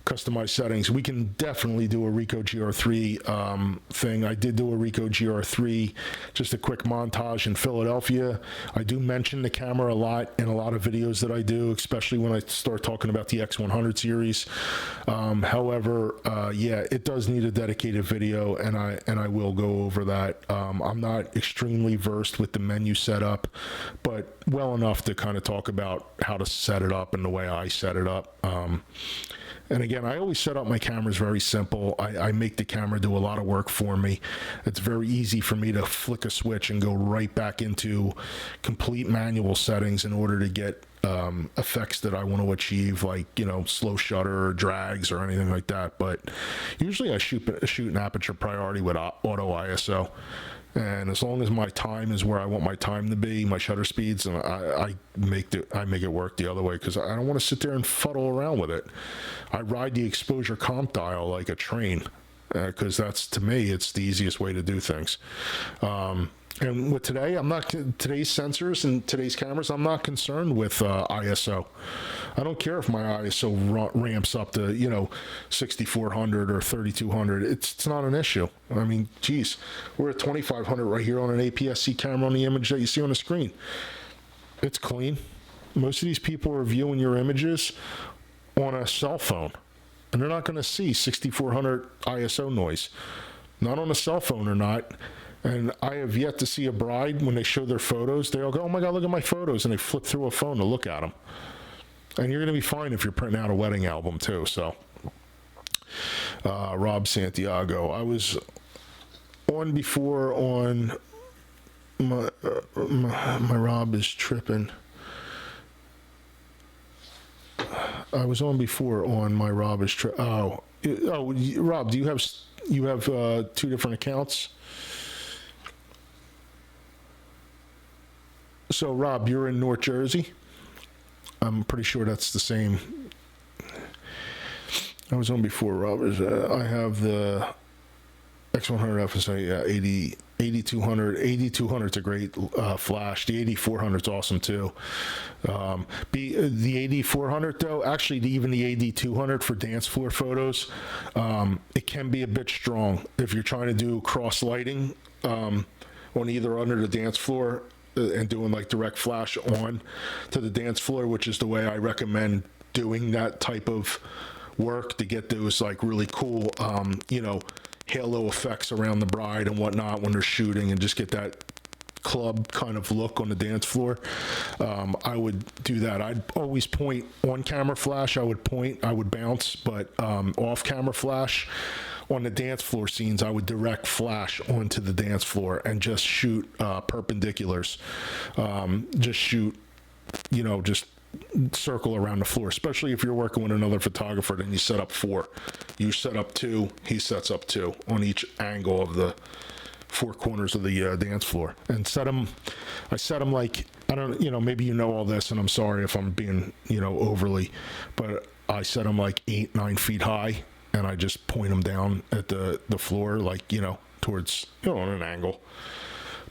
customized settings. We can definitely do a Ricoh GR3 thing. I did do a Ricoh GR3, just a quick montage in Philadelphia. I do mention the camera a lot in a lot of videos that I do, especially when I start talking about the X100 series. However, it does need a dedicated video, and I will go over that. I'm not extremely versed with the menu setup, but well enough to kind of talk about how to set it up and the way I set it up. And again, I always set up my cameras very simple. I make the camera do a lot of work for me. It's very easy for me to flick a switch and go right back into complete manual settings in order to get effects that I want to achieve, like, slow shutter or drags or anything like that. But usually I shoot an aperture priority with auto ISO. And as long as my time is where I want my time to be, my shutter speeds, and I make it work the other way, because I don't want to sit there and fuddle around with it. I ride the exposure comp dial like a train. because that's, to me, it's the easiest way to do things. And with today, today's sensors and today's cameras, I'm not concerned with ISO. I don't care if my ISO ramps up to 6400 or 3200. It's not an issue. I mean, geez, we're at 2500 right here on an APS-C camera on the image that you see on the screen. It's clean. Most of these people are viewing your images on a cell phone, and they're not going to see 6400 ISO noise. Not on a cell phone or not. And I have yet to see a bride, when they show their photos, they'll go, oh my God, look at my photos, and they flip through a phone to look at them. And you're going to be fine if you're printing out a wedding album too. So, Rob Santiago, I was on before on my Rob is tripping. I was on before on my Rob is tripping. Rob, do you have two different accounts? So, Rob, you're in North Jersey? I'm pretty sure that's the same. I was on before, Rob. I have the X100 FSA, 8200. 8200's a great flash. The 8400's awesome, too. The 8400, though, actually, even the AD200 for dance floor photos, it can be a bit strong. If you're trying to do cross-lighting on either under the dance floor, and doing like direct flash on to the dance floor, which is the way I recommend doing that type of work to get those like really cool, halo effects around the bride and whatnot when they're shooting, and just get that club kind of look on the dance floor. I would do that. I'd always point on camera flash. I would bounce, but off camera flash on the dance floor scenes, I would direct flash onto the dance floor and just shoot perpendiculars. Just shoot, just circle around the floor, especially if you're working with another photographer. Then you set up 4. You set up 2, he sets up 2 on each angle of the 4 corners of the dance floor. And I set them like, I don't, maybe all this, and I'm sorry if I'm being, overly, but I set them like 8-9 feet high, and I just point them down at the floor, like, towards, on an angle.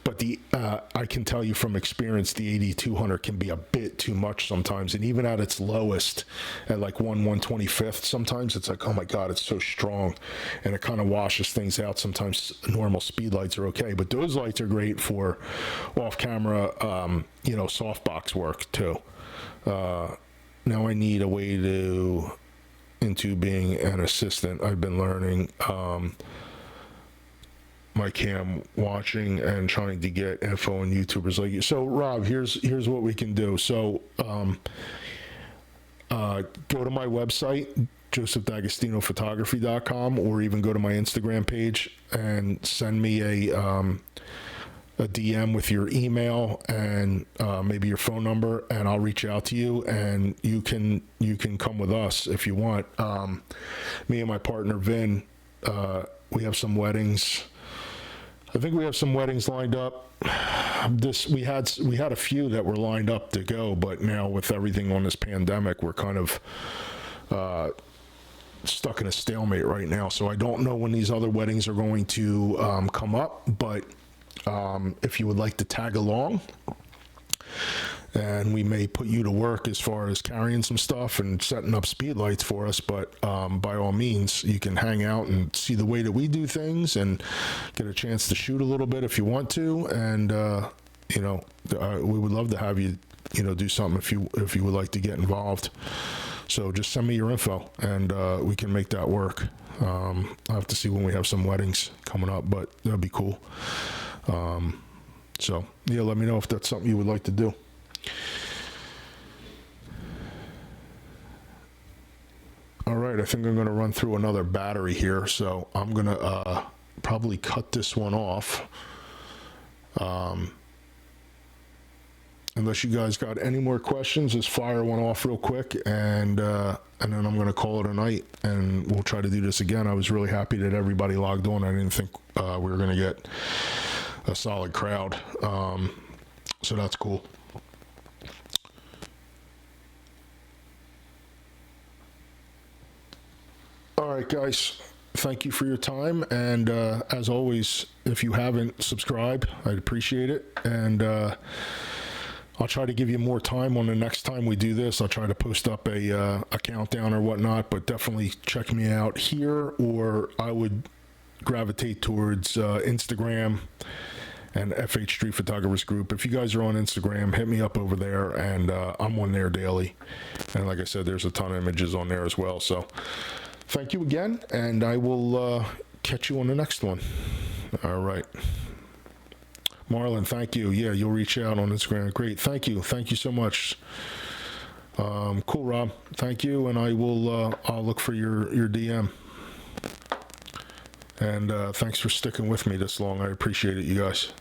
But I can tell you from experience, the 8200 can be a bit too much sometimes. And even at its lowest, at like 1/125th, sometimes it's like, oh my God, it's so strong. And it kind of washes things out. Sometimes normal speed lights are okay. But those lights are great for off-camera, softbox work too. Now I need a way into being an assistant. I've been learning my cam watching and trying to get info on YouTubers like you. So Rob, here's what we can do. So go to my website, josephDagostinophotography.com, or even go to my Instagram page and send me a DM with your email and maybe your phone number, and I'll reach out to you, and you can come with us if you want. Me and my partner Vin, we have some weddings. I think we have some weddings lined up. We had a few that were lined up to go, but now with everything on this pandemic, we're kind of stuck in a stalemate right now. So I don't know when these other weddings are going to come up, but if you would like to tag along, and we may put you to work as far as carrying some stuff and setting up speed lights for us, but by all means, you can hang out and see the way that we do things and get a chance to shoot a little bit if you want to. And we would love to have you do something if you would like to get involved. So just send me your info, and we can make that work. I'll have to see when we have some weddings coming up, but that'd be cool. So yeah, let me know if that's something you would like to do. All right, I think I'm going to run through another battery here, so I'm going to probably cut this one off. Unless you guys got any more questions, just fire one off real quick, and then I'm going to call it a night, and we'll try to do this again. I was really happy that everybody logged on. I didn't think we were going to get a solid crowd, so that's cool. All right, guys, thank you for your time. And as always, if you haven't subscribed, I'd appreciate it. And I'll try to give you more time on the next time we do this. I'll try to post up a countdown or whatnot, but definitely check me out here, or I would gravitate towards Instagram and FH Street Photographers Group. If you guys are on Instagram, hit me up over there, and I'm on there daily. And like I said, there's a ton of images on there as well. So thank you again, and I will catch you on the next one. All right. Marlon, thank you. Yeah, you'll reach out on Instagram. Great. Thank you. Thank you so much. Cool, Rob. Thank you, and I will I'll look for your DM. And thanks for sticking with me this long. I appreciate it, you guys.